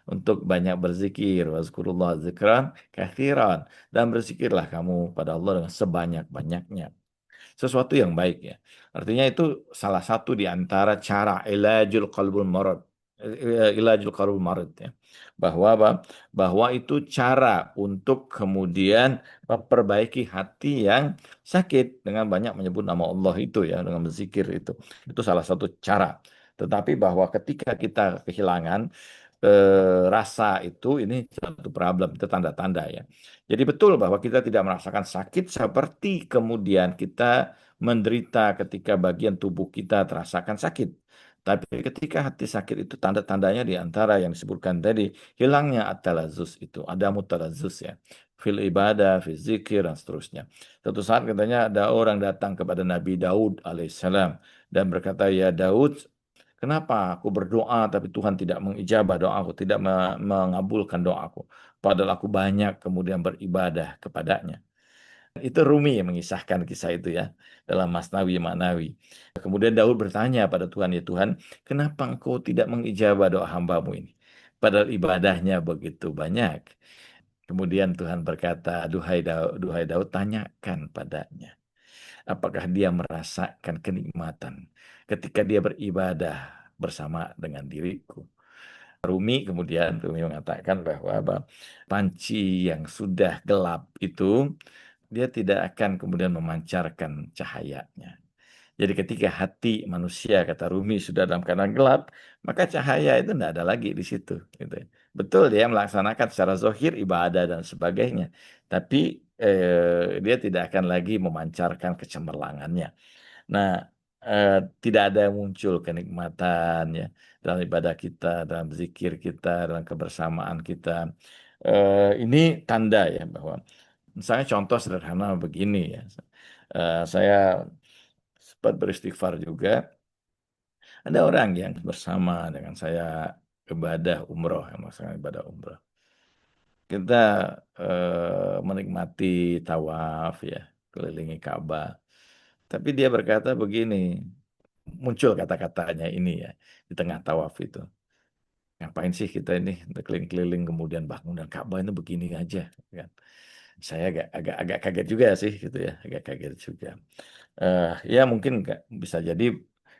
untuk banyak berzikir. Wazkurullah zikran kathiran. Dan berzikirlah kamu pada Allah dengan sebanyak-banyaknya. Sesuatu yang baik ya. Artinya itu salah satu di antara cara ilajul qalbul marad. Ilajul qalbul marad ya. Bahwa apa? Bahwa itu cara untuk kemudian memperbaiki hati yang sakit dengan banyak menyebut nama Allah itu ya, dengan berzikir itu. Itu salah satu cara. Tetapi bahwa ketika kita kehilangan rasa itu ini satu problem, itu tanda-tanda ya. Jadi betul bahwa kita tidak merasakan sakit seperti kemudian kita menderita ketika bagian tubuh kita terasakan sakit. Tapi ketika hati sakit itu tanda-tandanya di antara yang disebutkan tadi, hilangnya at-talazus itu, ada mutalazus ya. Fil ibadah, fil zikir, dan seterusnya. Suatu saat katanya ada orang datang kepada Nabi Daud alaihissalam dan berkata, ya Daud, kenapa aku berdoa tapi Tuhan tidak mengijabah doaku, tidak mengabulkan doaku. Padahal aku banyak kemudian beribadah kepadanya. Itu Rumi yang mengisahkan kisah itu ya dalam Masnawi Ma'nawi. Kemudian Daud bertanya pada Tuhan, ya Tuhan, kenapa engkau tidak mengijabah doa hambamu ini? Padahal ibadahnya begitu banyak. Kemudian Tuhan berkata, duhai Daud, tanyakan padanya. Apakah dia merasakan kenikmatan ketika dia beribadah bersama dengan diriku? Rumi mengatakan bahwa panci yang sudah gelap itu dia tidak akan kemudian memancarkan cahayanya. Jadi ketika hati manusia, kata Rumi, sudah dalam keadaan gelap, maka cahaya itu tidak ada lagi di situ. Gitu. Betul dia melaksanakan secara zohir ibadah dan sebagainya, tapi dia tidak akan lagi memancarkan kecemerlangannya. Nah, tidak ada yang muncul kenikmatan ya dalam ibadah kita, dalam zikir kita, dalam kebersamaan kita. Ini tanda ya bahwa, misalnya contoh sederhana begini ya, saya sempat beristighfar juga. Ada orang yang bersama dengan saya ibadah umroh, yang maksudnya ibadah umroh. Kita menikmati tawaf ya, kelilingi Ka'bah. Tapi dia berkata begini, muncul kata-katanya ini ya di tengah tawaf itu. Ngapain sih kita ini keliling-keliling kemudian bangun dan Ka'bah itu begini aja, kan? Saya agak kaget juga sih gitu ya, agak kaget juga. Ya mungkin nggak bisa jadi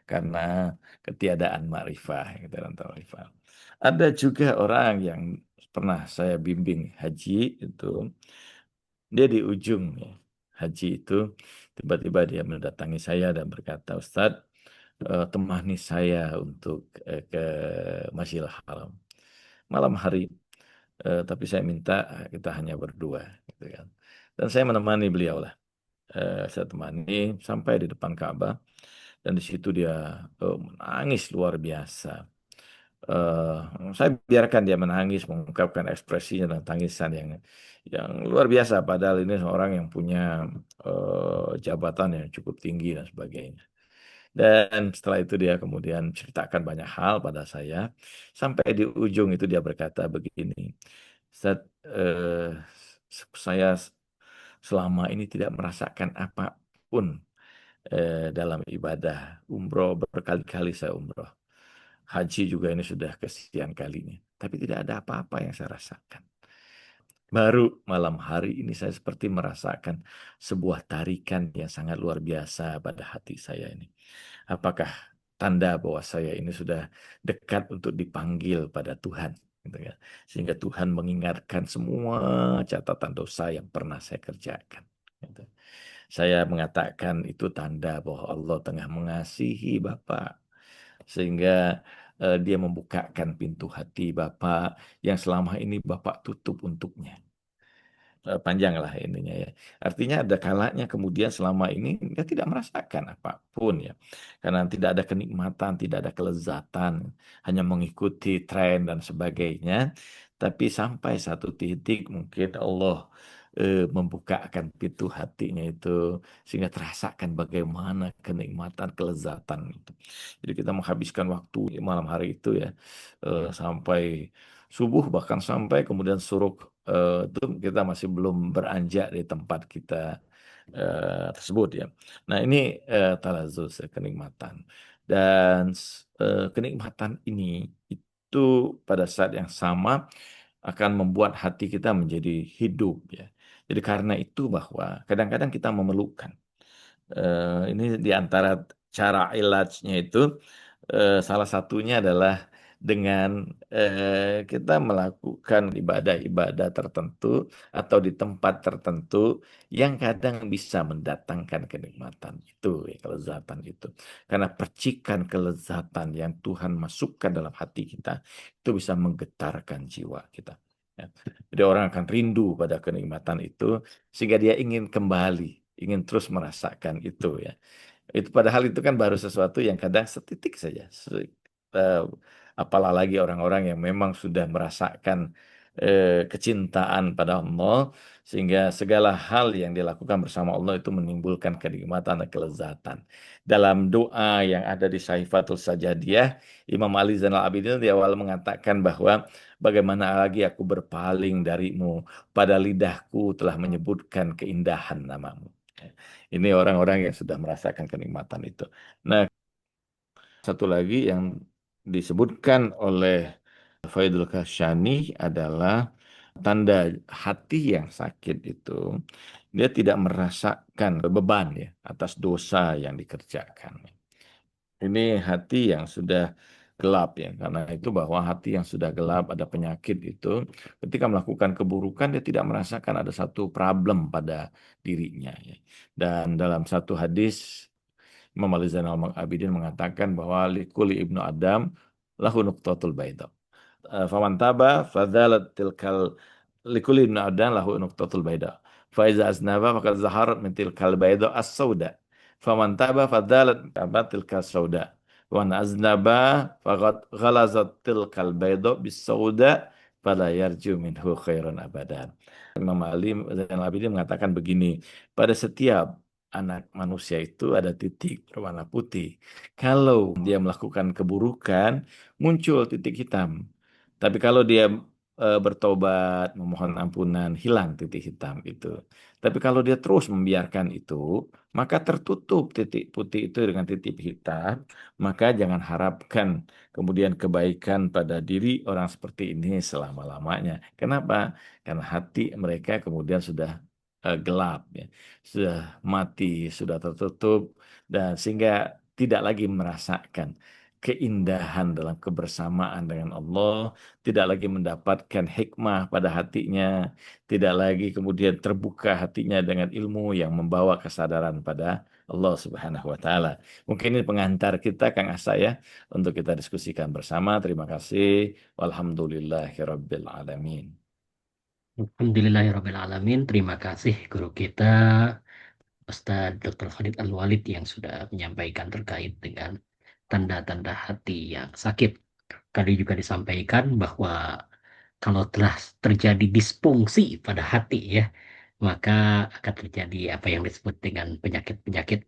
karena ketiadaan makrifah, ketiadaan makrifah. Ada juga orang yang pernah saya bimbing haji itu, dia di ujung ya, haji itu tiba-tiba dia mendatangi saya dan berkata, Ustadz, temani saya untuk ke Masjidil Haram malam hari. Tapi saya minta kita hanya berdua, gitu kan. Dan saya menemani beliau lah. Saya temani sampai di depan Ka'bah dan di situ dia menangis luar biasa. Eh, saya biarkan dia menangis, mengungkapkan ekspresinya dan tangisan yang luar biasa. Padahal ini seorang yang punya jabatan yang cukup tinggi dan sebagainya. Dan setelah itu dia kemudian ceritakan banyak hal pada saya. Sampai di ujung itu dia berkata begini, Ustaz, saya selama ini tidak merasakan apapun dalam ibadah umroh, berkali-kali saya umroh. Haji juga ini sudah kesekian kalinya. Tapi tidak ada apa-apa yang saya rasakan. Baru malam hari ini saya seperti merasakan sebuah tarikan yang sangat luar biasa pada hati saya ini. Apakah tanda bahwa saya ini sudah dekat untuk dipanggil pada Tuhan, gitu kan? Sehingga Tuhan mengingatkan semua catatan dosa yang pernah saya kerjakan. Gitu. Saya mengatakan itu tanda bahwa Allah tengah mengasihi Bapak, sehingga dia membukakan pintu hati Bapak yang selama ini Bapak tutup untuknya. Panjang lah ininya ya. Artinya ada kalanya kemudian selama ini dia tidak merasakan apapun ya. Karena tidak ada kenikmatan, tidak ada kelezatan, hanya mengikuti tren dan sebagainya. Tapi sampai satu titik mungkin Allah membukakan pintu hatinya itu sehingga terasakan bagaimana kenikmatan, kelezatan itu. Jadi kita menghabiskan waktu di malam hari itu ya sampai subuh, bahkan sampai kemudian suruk itu kita masih belum beranjak di tempat kita tersebut ya. Nah ini talazuz ya, kenikmatan. Dan kenikmatan ini itu pada saat yang sama akan membuat hati kita menjadi hidup ya. Jadi karena itu bahwa kadang-kadang kita memerlukan ini di antara cara ilajnya itu salah satunya adalah dengan kita melakukan ibadah-ibadah tertentu atau di tempat tertentu yang kadang bisa mendatangkan kenikmatan itu, ya, kelezatan itu. Karena percikan kelezatan yang Tuhan masukkan dalam hati kita itu bisa menggetarkan jiwa kita. Ya. Jadi orang akan rindu pada kenikmatan itu sehingga dia ingin kembali, ingin terus merasakan itu ya. Itu padahal itu kan baru sesuatu yang kadang setitik saja. Eh, Apalah lagi orang-orang yang memang sudah merasakan kecintaan pada Allah sehingga segala hal yang dilakukan bersama Allah itu menimbulkan kenikmatan dan kelezatan. Dalam doa yang ada di Saifatul Sajadiyah, Imam Ali Zainal Abidin di awal mengatakan bahwa bagaimana lagi aku berpaling darimu, pada lidahku telah menyebutkan keindahan namamu. Ini orang-orang yang sudah merasakan kenikmatan itu. Nah, satu lagi yang disebutkan oleh Faidul Kasyani adalah tanda hati yang sakit itu dia tidak merasakan beban ya atas dosa yang dikerjakan. Ini hati yang sudah gelap ya, karena itu bahwa hati yang sudah gelap ada penyakit itu ketika melakukan keburukan dia tidak merasakan ada satu problem pada dirinya ya. Dan dalam satu hadis Imam Ali Zainal Abidin mengatakan bahwa likuli ibnu Adam lahu nuqtatul baida. Faman taba fadzalat tilkal likuli ibnu Adam lahu nuqtatul baida. Fa iza aznaba faqad zaharat min tilkal baida as-sauda. Faman taba fadzalat tilkal sauda. Wa man aznaba faqad ghalazat tilkal baida bis-sauda fala yarju minhu khairan abadan. Imam Ali Zainal Abidin mengatakan begini, pada setiap anak manusia itu ada titik berwarna putih. Kalau dia melakukan keburukan, muncul titik hitam. Tapi kalau dia bertobat, memohon ampunan, hilang titik hitam itu. Tapi kalau dia terus membiarkan itu, maka tertutup titik putih itu dengan titik hitam, maka jangan harapkan kemudian kebaikan pada diri orang seperti ini selama-lamanya. Kenapa? Karena hati mereka kemudian sudah gelap, ya, sudah mati, sudah tertutup, dan sehingga tidak lagi merasakan keindahan dalam kebersamaan dengan Allah, tidak lagi mendapatkan hikmah pada hatinya, tidak lagi kemudian terbuka hatinya dengan ilmu yang membawa kesadaran pada Allah Subhanahu wa taala. Mungkin ini pengantar kita Kang Asa ya untuk kita diskusikan bersama. Terima kasih. Walhamdulillahirabbil alamin. Alhamdulillahirrahmanirrahim. Terima kasih guru kita, Ustaz Dr. Khalid Al-Walid yang sudah menyampaikan terkait dengan tanda-tanda hati yang sakit. Tadi juga disampaikan bahwa kalau telah terjadi disfungsi pada hati ya, maka akan terjadi apa yang disebut dengan penyakit-penyakit.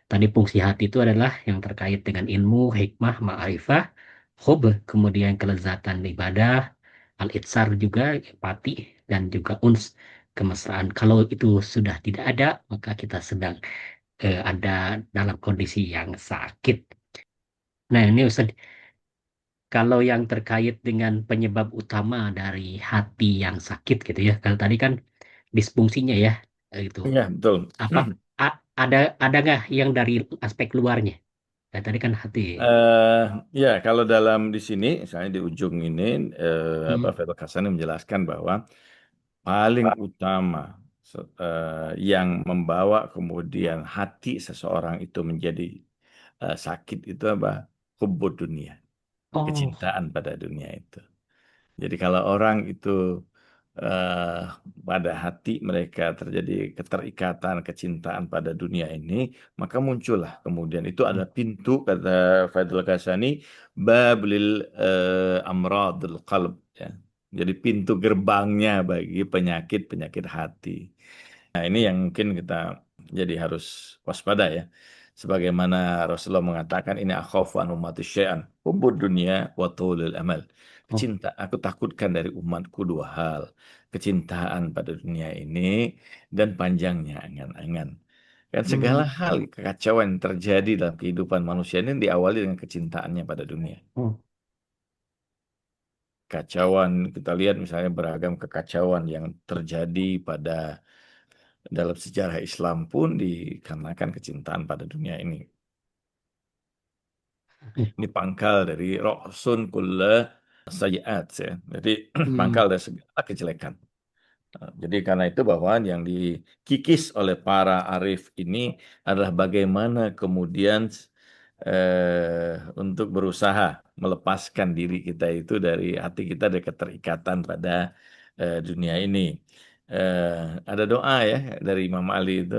Tadi fungsi hati itu adalah yang terkait dengan ilmu, hikmah, ma'rifah, hub, kemudian kelezatan ibadah, al-itsar juga, empati, dan juga uns, kemesraan. Kalau itu sudah tidak ada, maka kita sedang ada dalam kondisi yang sakit. Nah, ini Ustaz, kalau yang terkait dengan penyebab utama dari hati yang sakit gitu ya, kalau tadi kan disfungsinya ya, itu Ya, betul. apa ada nggak yang dari aspek luarnya? Nah, tadi kan hati. eh ya, kalau dalam di sini, misalnya di ujung ini, Hmm. Faisal Kasani menjelaskan bahwa paling utama yang membawa kemudian hati seseorang itu menjadi sakit itu apa? Hubbud dunia, Oh, kecintaan pada dunia itu. Jadi kalau orang itu eh, pada hati mereka terjadi keterikatan, kecintaan pada dunia ini, maka muncullah kemudian itu adalah pintu kata Faidul Ghazali bablil amradul qalb ya. Jadi pintu gerbangnya bagi penyakit-penyakit hati. Nah, ini yang mungkin kita jadi harus waspada ya. Sebagaimana Rasulullah mengatakan ini akhafu an ummati syai'an, hubbud dunya wa tulul amal. oh, Aku takutkan dari umatku dua hal. Kecintaan pada dunia ini dan panjangnya angan-angan. Dan segala hmm, hal kekacauan yang terjadi dalam kehidupan manusia ini diawali dengan kecintaannya pada dunia. oh, Kacauan, kita lihat misalnya beragam kekacauan yang terjadi pada dalam sejarah Islam pun dikarenakan kecintaan pada dunia ini. Ini pangkal dari roksun kulla sayyiat ya. Jadi hmm. pangkal dari segala kejelekan. Jadi karena itu bahwa yang dikikis oleh para arif ini adalah bagaimana kemudian untuk berusaha melepaskan diri kita itu dari hati kita dari keterikatan pada dunia ini. Ada doa ya dari Imam Ali itu.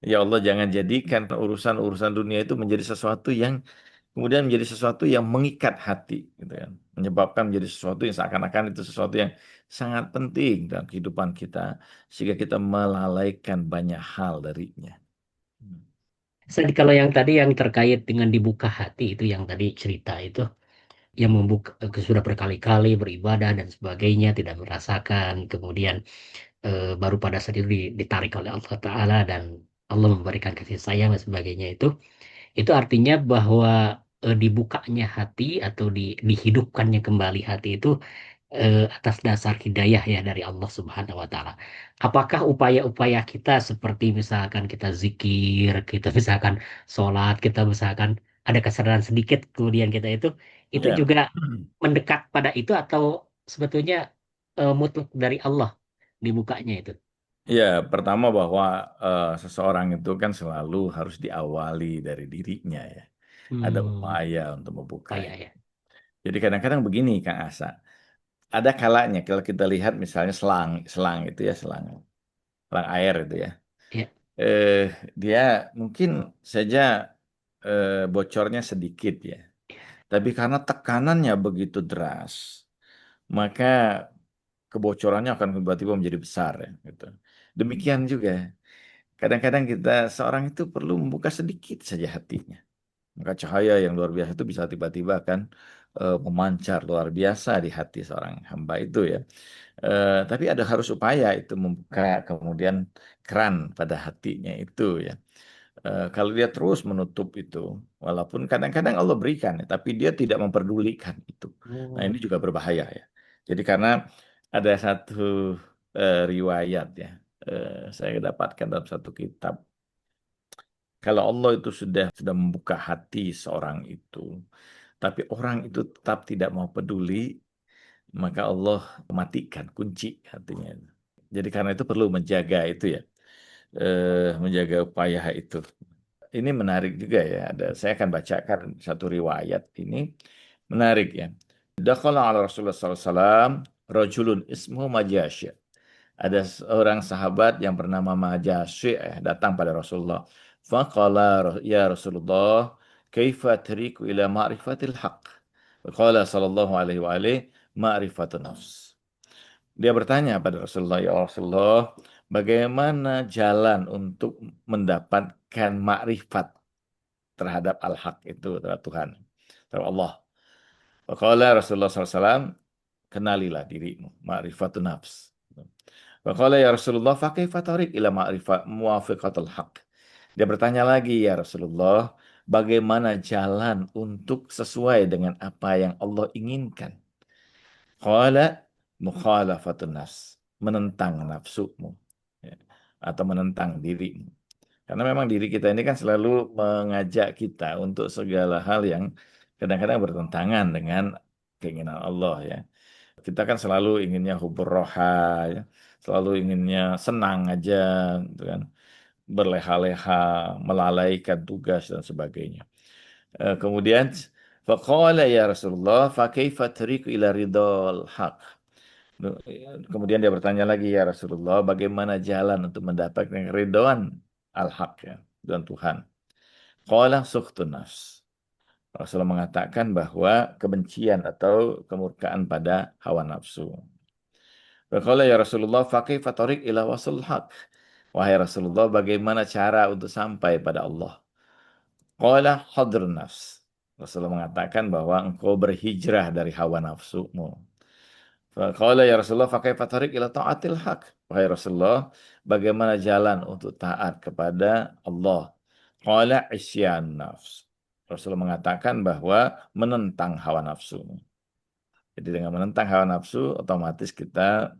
Ya Allah, jangan jadikan urusan-urusan dunia itu menjadi sesuatu yang kemudian menjadi sesuatu yang mengikat hati, gitu kan. Menyebabkan menjadi sesuatu yang seakan-akan itu sesuatu yang sangat penting dalam kehidupan kita, sehingga kita melalaikan banyak hal darinya. Hmm. Kalau yang tadi yang terkait dengan dibuka hati itu yang tadi cerita itu yang membuka sudah berkali-kali beribadah dan sebagainya tidak merasakan kemudian baru pada saat itu ditarik oleh Allah Ta'ala dan Allah memberikan kasih sayang dan sebagainya itu artinya bahwa dibukanya hati atau dihidupkannya kembali hati itu atas dasar hidayah ya dari Allah Subhanahu wa taala. Apakah upaya-upaya kita seperti misalkan kita zikir, kita misalkan sholat, kita misalkan ada kesadaran sedikit kemudian kita itu Ya, juga mendekat pada itu atau sebetulnya mutlak dari Allah dibukanya itu? Ya, pertama bahwa seseorang itu kan selalu harus diawali dari dirinya ya. Ada Hmm, upaya untuk oh membukai. ya ya. Jadi kadang-kadang begini, Kang Asa. Ada kalanya kalau kita lihat misalnya selang, selang itu ya selang air itu ya. Ya. Eh, dia mungkin saja bocornya sedikit ya. Tapi karena tekanannya begitu deras, maka kebocorannya akan tiba-tiba menjadi besar ya, gitu. Demikian juga kadang-kadang kita seorang itu perlu membuka sedikit saja hatinya. Maka cahaya yang luar biasa itu bisa tiba-tiba kan memancar luar biasa di hati seorang hamba itu ya. Tapi ada harus upaya itu membuka kemudian keran pada hatinya itu ya. Kalau dia terus menutup itu, walaupun kadang-kadang Allah berikan, ya, tapi dia tidak memperdulikan itu. Nah, Oh. ini juga berbahaya ya. Jadi karena ada satu riwayat ya, saya dapatkan dalam satu kitab. Kalau Allah itu sudah membuka hati seorang itu, tapi orang itu tetap tidak mau peduli, maka Allah matikan kunci hatinya. Jadi karena itu perlu menjaga itu ya, menjaga upaya itu. Ini menarik juga ya. Saya akan bacakan satu riwayat ini menarik ya. Dakhala ala Rasulullah SAW rajulun ismu Majasyi. Ada seorang sahabat yang bernama Majasyi datang pada Rasulullah. Faqala ya Rasulullah, kaifa tariku ila ma'rifatil haq? Qala sallallahu alaihi wa alihi ma'rifatun nafs. Dia bertanya pada Rasulullah, ya Rasulullah, bagaimana jalan untuk mendapatkan makrifat terhadap al-haq itu, terhadap Tuhan, terhadap Allah. Faqala Rasulullah SAW, kenalilah dirimu, ma'rifatun nafs. Faqala ya Rasulullah, fakaifa tariq ila ma'rifat muwafiqatul haq. Dia bertanya lagi, ya Rasulullah, bagaimana jalan untuk sesuai dengan apa yang Allah inginkan? Qala mukhalafatun nafs, menentang nafsumu ya, atau menentang dirimu. Karena memang diri kita ini kan selalu mengajak kita untuk segala hal yang kadang-kadang bertentangan dengan keinginan Allah ya. Kita kan selalu inginnya hubur roha ya, selalu inginnya senang aja gitu kan, berleha-leha, melalaikan tugas dan sebagainya. Kemudian faqala ya Rasulullah fa kaifa tariqu ila ridal haq. Kemudian dia bertanya lagi, ya Rasulullah, bagaimana jalan untuk mendapatkan keridhaan al-haq ya, dan Tuhan. Qala sukhtun nafs. Rasulullah mengatakan bahwa kebencian atau kemurkaan pada hawa nafsu. Qala ya Rasulullah, faqih fatarik ila wasul haq. Wahai Rasulullah, bagaimana cara untuk sampai pada Allah? Qala hadrun nafs. Rasulullah mengatakan bahwa engkau berhijrah dari hawa nafsumu. Qala ya Rasulullah fakaifa tariq ila taatil haq. Wahai Rasulullah, bagaimana jalan untuk taat kepada Allah? Qala isyan nafs. Rasulullah mengatakan bahwa menentang hawa nafsu. Jadi dengan menentang hawa nafsu, otomatis kita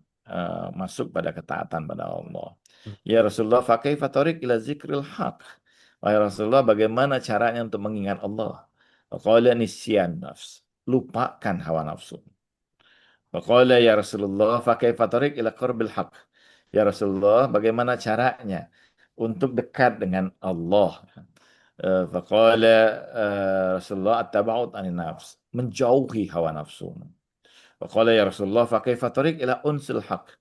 masuk pada ketaatan pada Allah. Ya Rasulullah, fakaifa tariq ila zikril haq. Wahai Rasulullah, bagaimana caranya untuk mengingat Allah? Qala nisyan nafs. Lupakan hawa nafsu. Faqala ya Rasulullah, fakaifa tariq ila qurbil haq. Ya Rasulullah, bagaimana caranya untuk dekat dengan Allah? Faqala Rasulullah at-taba'ud anin nafs, menjauhi hawa nafsu. Faqala ya Rasulullah, fakaifa tariq ila unsil haq.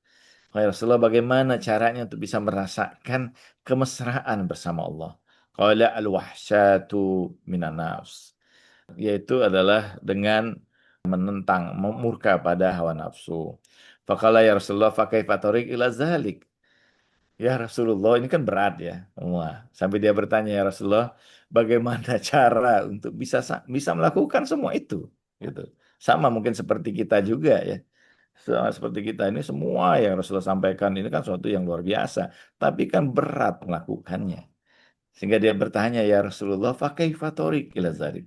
Ya Rasulullah, bagaimana caranya untuk bisa merasakan kemesraan bersama Allah? Qala al-wahsyatu minan nafs, yaitu adalah dengan menentang, memurka pada hawa nafsu. Faqala ya Rasulullah fakaifa tariq ila zalik. Ya Rasulullah, ini kan berat ya semua. Sampai dia bertanya, ya Rasulullah, bagaimana cara untuk bisa melakukan semua itu? Gitu. Sama mungkin seperti kita juga ya. Sama seperti kita ini semua yang Rasulullah sampaikan ini kan suatu yang luar biasa, tapi kan berat melakukannya. Sehingga dia bertanya, ya Rasulullah, fakaifa tariq ila zalik.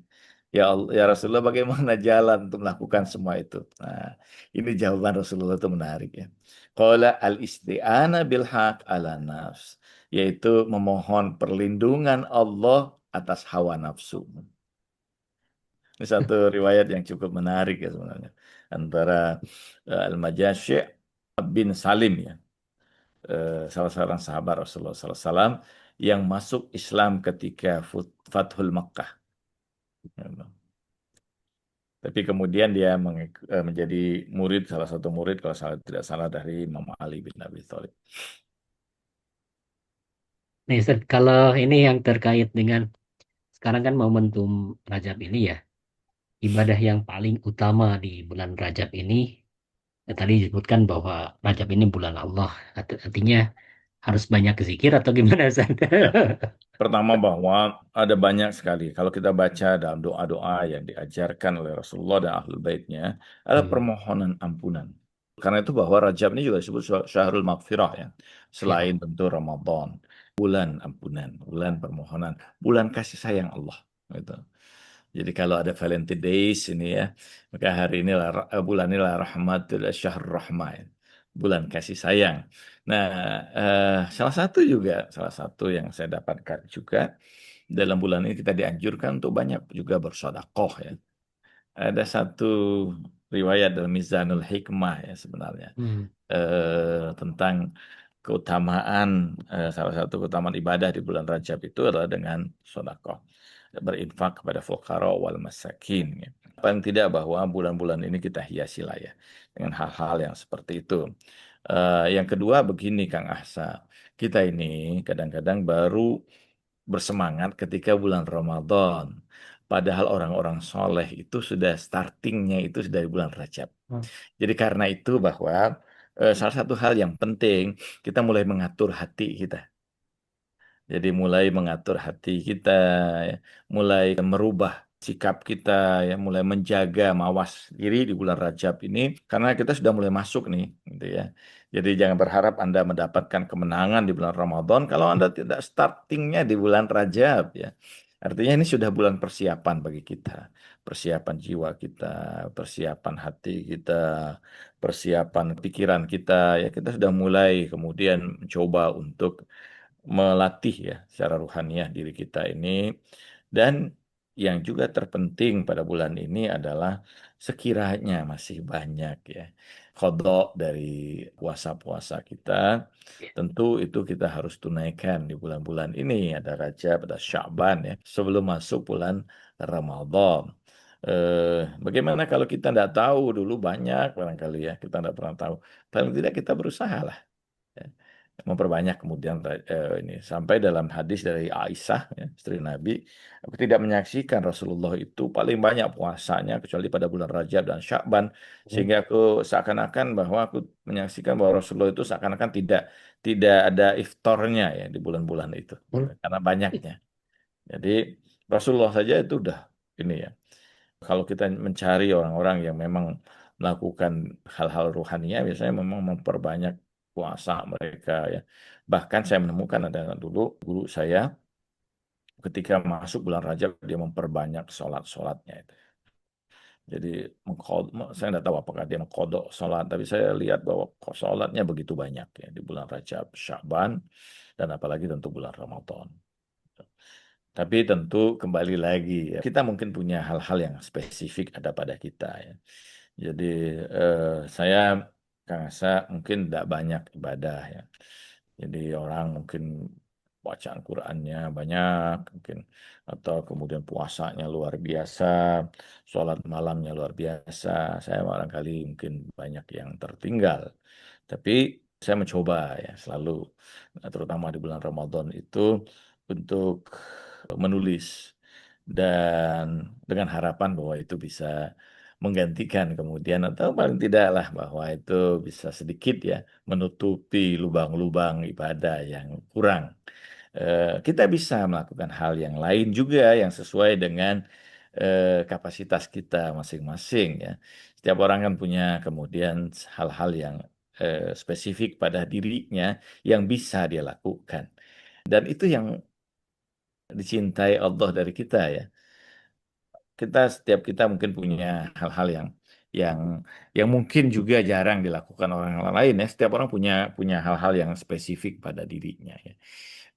Ya Allah, ya Rasulullah, bagaimana jalan untuk melakukan semua itu? Nah, ini jawaban Rasulullah itu menarik ya. Qala al-isti'ana bil haq ala nafs, yaitu memohon perlindungan Allah atas hawa nafsu. Ini satu riwayat yang cukup menarik ya sebenarnya antara Al-Majasyi' bin Salim ya. salah seorang sahabat Rasulullah SAW yang masuk Islam ketika Fathul Makkah. Tapi kemudian dia menjadi murid, salah satu murid kalau tidak salah dari Imam Ali bin Abi Thalib. Nih, Ustaz, kalau ini yang terkait dengan sekarang kan momentum Rajab ini ya, ibadah yang paling utama di bulan Rajab ini, tadi disebutkan bahwa Rajab ini bulan Allah, artinya harus banyak zikir atau gimana, Ustaz? Ya. Pertama bahwa ada banyak sekali. Kalau kita baca dalam doa-doa yang diajarkan oleh Rasulullah dan Ahlul Baitnya, ada Hmm, permohonan ampunan. Karena itu bahwa Rajab ini juga disebut Syahrul Maghfirah ya. ya. Selain tentu Ramadan, bulan ampunan, bulan permohonan, bulan kasih sayang Allah. Gitu. Jadi kalau ada Valentine Days ini ya, maka hari inilah bulan inilah rahmatul syahr rahmah, ya. Bulan kasih sayang. Nah, salah satu yang saya dapatkan juga dalam bulan ini kita dianjurkan untuk banyak juga bersedekah ya. Ada satu riwayat dalam Mizanul Hikmah ya sebenarnya Hmm, tentang keutamaan salah satu keutamaan ibadah di bulan Rajab itu adalah dengan sedekah, berinfak kepada fuqara wal masakin ya. Paling tidak bahwa bulan-bulan ini kita hiasi lah ya dengan hal-hal yang seperti itu. Yang kedua begini Kang Ahsa, kita ini kadang-kadang baru bersemangat ketika bulan Ramadan. Padahal orang-orang soleh itu sudah startingnya itu sudah di bulan Rajab. hmm, Jadi karena itu bahwa salah satu hal yang penting kita mulai mengatur hati kita. Jadi mulai mengatur hati kita, ya, mulai merubah sikap kita, ya, mulai menjaga mawas diri di bulan Rajab ini, karena kita sudah mulai masuk nih, gitu ya. Jadi jangan berharap Anda mendapatkan kemenangan di bulan Ramadan kalau Anda tidak startingnya di bulan Rajab, ya. Artinya ini sudah bulan persiapan bagi kita, persiapan jiwa kita, persiapan hati kita, persiapan pikiran kita, ya kita sudah mulai kemudian mencoba untuk melatih ya secara ruhaniah diri kita ini. Dan yang juga terpenting pada bulan ini adalah sekiranya masih banyak ya kodok dari puasa-puasa kita, ya. tentu itu kita harus tunaikan di bulan-bulan ini. Ada Rajab, ada Sya'ban ya, sebelum masuk bulan Ramadan. Bagaimana kalau kita tidak tahu dulu banyak barangkali ya, kita tidak pernah tahu. Paling tidak kita berusaha lah ya, memperbanyak kemudian ini sampai dalam hadis dari Aisyah ya, istri Nabi, aku tidak menyaksikan Rasulullah itu paling banyak puasanya kecuali pada bulan Rajab dan Syakban, Hmm, sehingga aku seakan-akan bahwa aku menyaksikan bahwa Rasulullah itu seakan-akan tidak tidak ada iftarnya ya di bulan-bulan itu hmm. karena banyaknya. Jadi Rasulullah saja itu udah ini ya. Kalau kita mencari orang-orang yang memang melakukan hal-hal ruhania, biasanya memang memperbanyak puasa mereka ya. Bahkan saya menemukan ada dulu guru saya ketika masuk bulan Rajab dia memperbanyak sholat-sholatnya itu. Jadi saya tidak tahu apakah dia mengkodok sholat, tapi saya lihat bahwa sholatnya begitu banyak ya di bulan Rajab, Sya'ban, dan apalagi tentu bulan Ramadan. Tapi tentu kembali lagi ya, kita mungkin punya hal-hal yang spesifik ada pada kita ya. Jadi saya Kang Asa mungkin tidak banyak ibadah ya. Jadi orang mungkin bacaan Qur'annya banyak mungkin atau kemudian puasanya luar biasa, sholat malamnya luar biasa. Saya barangkali mungkin banyak yang tertinggal. Tapi saya mencoba ya selalu, terutama di bulan Ramadan itu untuk menulis dan dengan harapan bahwa itu bisa menggantikan kemudian atau paling tidak lah bahwa itu bisa sedikit ya menutupi lubang-lubang ibadah yang kurang. Kita bisa melakukan hal yang lain juga yang sesuai dengan kapasitas kita masing-masing ya. Setiap orang kan punya kemudian hal-hal yang spesifik pada dirinya yang bisa dia lakukan. Dan itu yang dicintai Allah dari kita ya. Setiap kita mungkin punya hal-hal yang yang mungkin juga jarang dilakukan orang lain ya. Setiap orang punya punya hal-hal yang spesifik pada dirinya ya.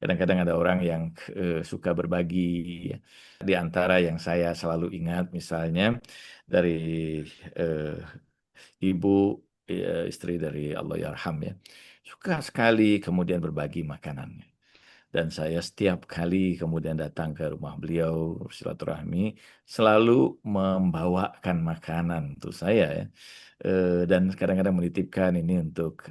Kadang-kadang ada orang yang suka berbagi ya. Di antara yang saya selalu ingat misalnya dari eh, ibu istri dari Allah Yarham ya, suka sekali kemudian berbagi makanannya. Dan saya setiap kali kemudian datang ke rumah beliau silaturahmi selalu membawakan makanan untuk saya ya. Dan kadang-kadang menitipkan ini untuk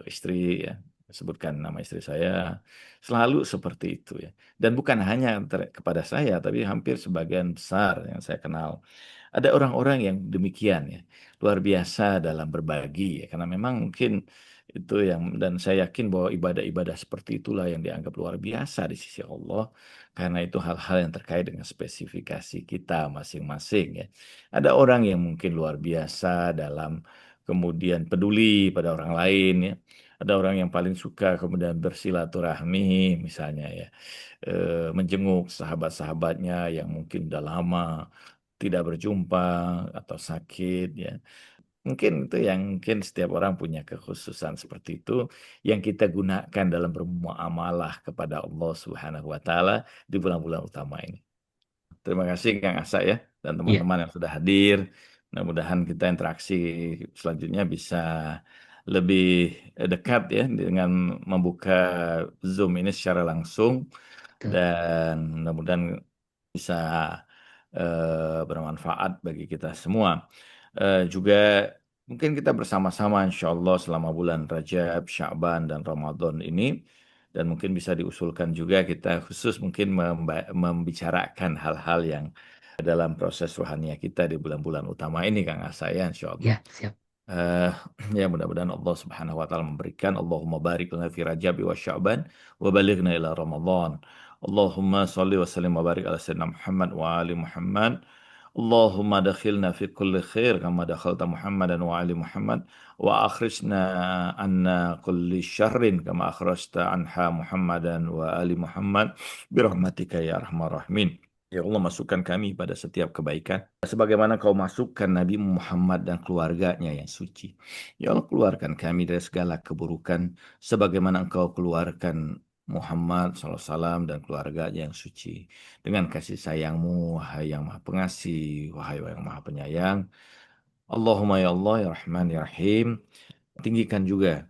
istri ya, sebutkan nama istri saya, selalu seperti itu ya. Dan bukan hanya kepada saya, tapi hampir sebagian besar yang saya kenal. Ada orang-orang yang demikian ya, luar biasa dalam berbagi ya, karena memang mungkin itu yang, dan saya yakin bahwa ibadah-ibadah seperti itulah yang dianggap luar biasa di sisi Allah, karena itu hal-hal yang terkait dengan spesifikasi kita masing-masing ya. Ada orang yang mungkin luar biasa dalam kemudian peduli pada orang lain ya. Ada orang yang paling suka kemudian bersilaturahmi misalnya ya, menjenguk sahabat-sahabatnya yang mungkin udah lama tidak berjumpa atau sakit ya. Mungkin itu yang mungkin setiap orang punya kekhususan seperti itu yang kita gunakan dalam bermuamalah kepada Allah Subhanahu wa taala di bulan-bulan utama ini. Terima kasih Kang Asa ya dan Iya, teman-teman yang sudah hadir. Mudah-mudahan kita interaksi selanjutnya bisa lebih dekat ya dengan membuka Zoom ini secara langsung, betul. dan mudah-mudahan bisa bermanfaat bagi kita semua. Juga mungkin kita bersama-sama insya Allah selama bulan Rajab, Sya'ban, dan Ramadan ini, dan mungkin bisa diusulkan juga kita khusus mungkin membicarakan hal-hal yang dalam proses rohania kita di bulan-bulan utama ini, Kang Asa ya, insya Allah. Ya, siap. Eh, ya mudah-mudahan Allah Subhanahu wa taala memberikan. Allahumma barik lana fi Rajab wa Sya'ban wa balighna ila Ramadan. Allahumma shalli wa sallim wa barik ala sayyidina Muhammad wa ali Muhammad. Allahumma dakhilna fi kulli khair kama dakhalta Muhammadan wa ali Muhammad wa akhrijna anna kulli syarrin kama akhrajta anha Muhammadan wa ali Muhammad birahmatika ya arhamar rahimin. Ya Allah, masukkan kami pada setiap kebaikan sebagaimana kau masukkan Nabi Muhammad dan keluarganya yang suci. Ya Allah, keluarkan kami dari segala keburukan sebagaimana engkau keluarkan Muhammad SAW dan keluarganya yang suci. Dengan kasih sayangmu, wahai yang maha pengasih, wahai yang maha penyayang. Allahumma ya Allah, ya Rahman, ya Rahim. Tinggikan juga,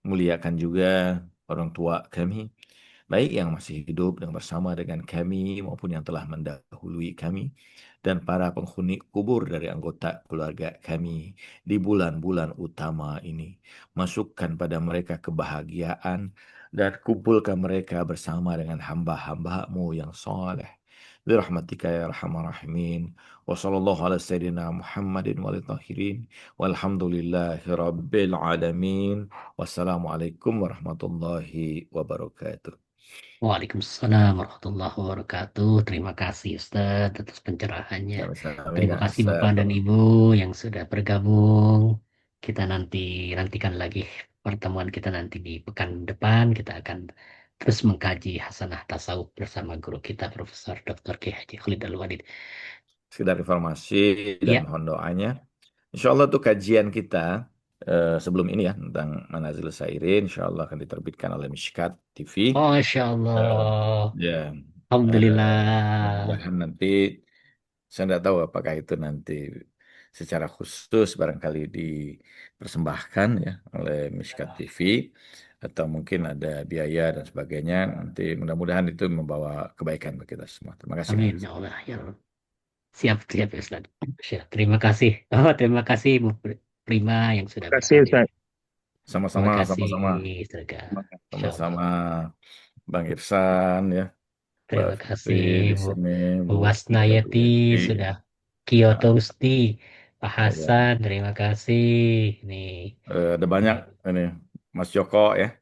muliakan juga orang tua kami, baik yang masih hidup dan bersama dengan kami maupun yang telah mendahului kami, dan para penghuni kubur dari anggota keluarga kami di bulan-bulan utama ini. Masukkan pada mereka kebahagiaan dan kumpulkan mereka bersama dengan hamba-hambamu yang soleh. Birahmatika ya arhamar rahimin. Wa sallallahu ala sayyidina Muhammadin wa alihi tahirin. Walhamdulillahi rabbil alamin. Wassalamualaikum warahmatullahi wabarakatuh. Waalaikumsalam warahmatullahi wabarakatuh. Terima kasih Ustadz atas pencerahannya. Sama-sama Terima Kang kasih Bapak Asep. dan Ibu yang sudah bergabung. Kita nantikan lagi pertemuan kita nanti di pekan depan. Kita akan terus mengkaji Hasanah Tasawuf bersama guru kita Profesor Dr. Kiai Haji Khalid Al-Walid. Sekedar informasi dan Ya, mohon doanya. Insya Allah tuh kajian kita sebelum ini ya tentang Manazil Sairin, insya Allah akan diterbitkan oleh Mishkat TV. oh, Masya Eh, Allah. ya, Alhamdulillah. mudah-mudahan nanti saya tidak tahu apakah itu nanti secara khusus barangkali dipersembahkan ya oleh Mishkat TV atau mungkin ada biaya dan sebagainya. Nanti mudah-mudahan itu membawa kebaikan bagi kita semua. Terima kasih Kang Amin Asep. ya Allah ya Allah. Siap, siap ya Ustaz. Siap. Terima kasih. Oh, terima kasih Bu Prima yang sudah Terima kasih berhadir. Ustaz. Sama-sama, Terima kasih, sama-sama, Saudara. Insya Allah. sama-sama Bang Irsan ya, Mbak Terima Fitri kasih di Bu, sini, Bu Bu Bu Wasnayati Yeti. sudah Kyoto Nah, Usti. Pak ya. Hasan, terima kasih. Nih, Ada banyak ini Mas Joko ya.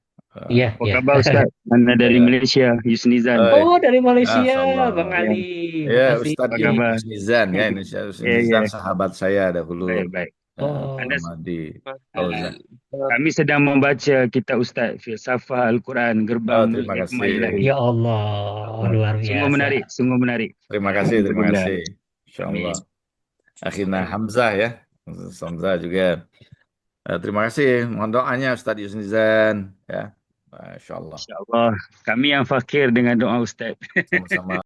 iya, Apa iya. khabar Ustaz? Anda dari Ya. Malaysia, Yusnizan. Eh, Oh, dari Malaysia, Masya Bang Ya, Ali. Ya, Makasih. Ustadz apa kabar? Yusnizan ya, Indonesia Ya, ya, Yusnizan sahabat saya dahulu baik, baik. Oh, Anda, lama di uh, Fauzan. kami sedang membaca kitab Ustaz, Filsafah Al-Quran, Oh, Gerbang terima Hikmah kasih. Ilahi. ya Allah, Uh, luar Sungguh biasa. menarik, sungguh menarik. Terima kasih, terima Alhamdulillah. kasih. Insya Allah. Amin. Akhirnya Hamzah ya, Hamzah juga. Terima kasih. Mohon doanya Ustadz Yusnizan ya. Masya Allah. InsyaAllah. Kami yang fakir dengan doa Ustaz. Sama-sama.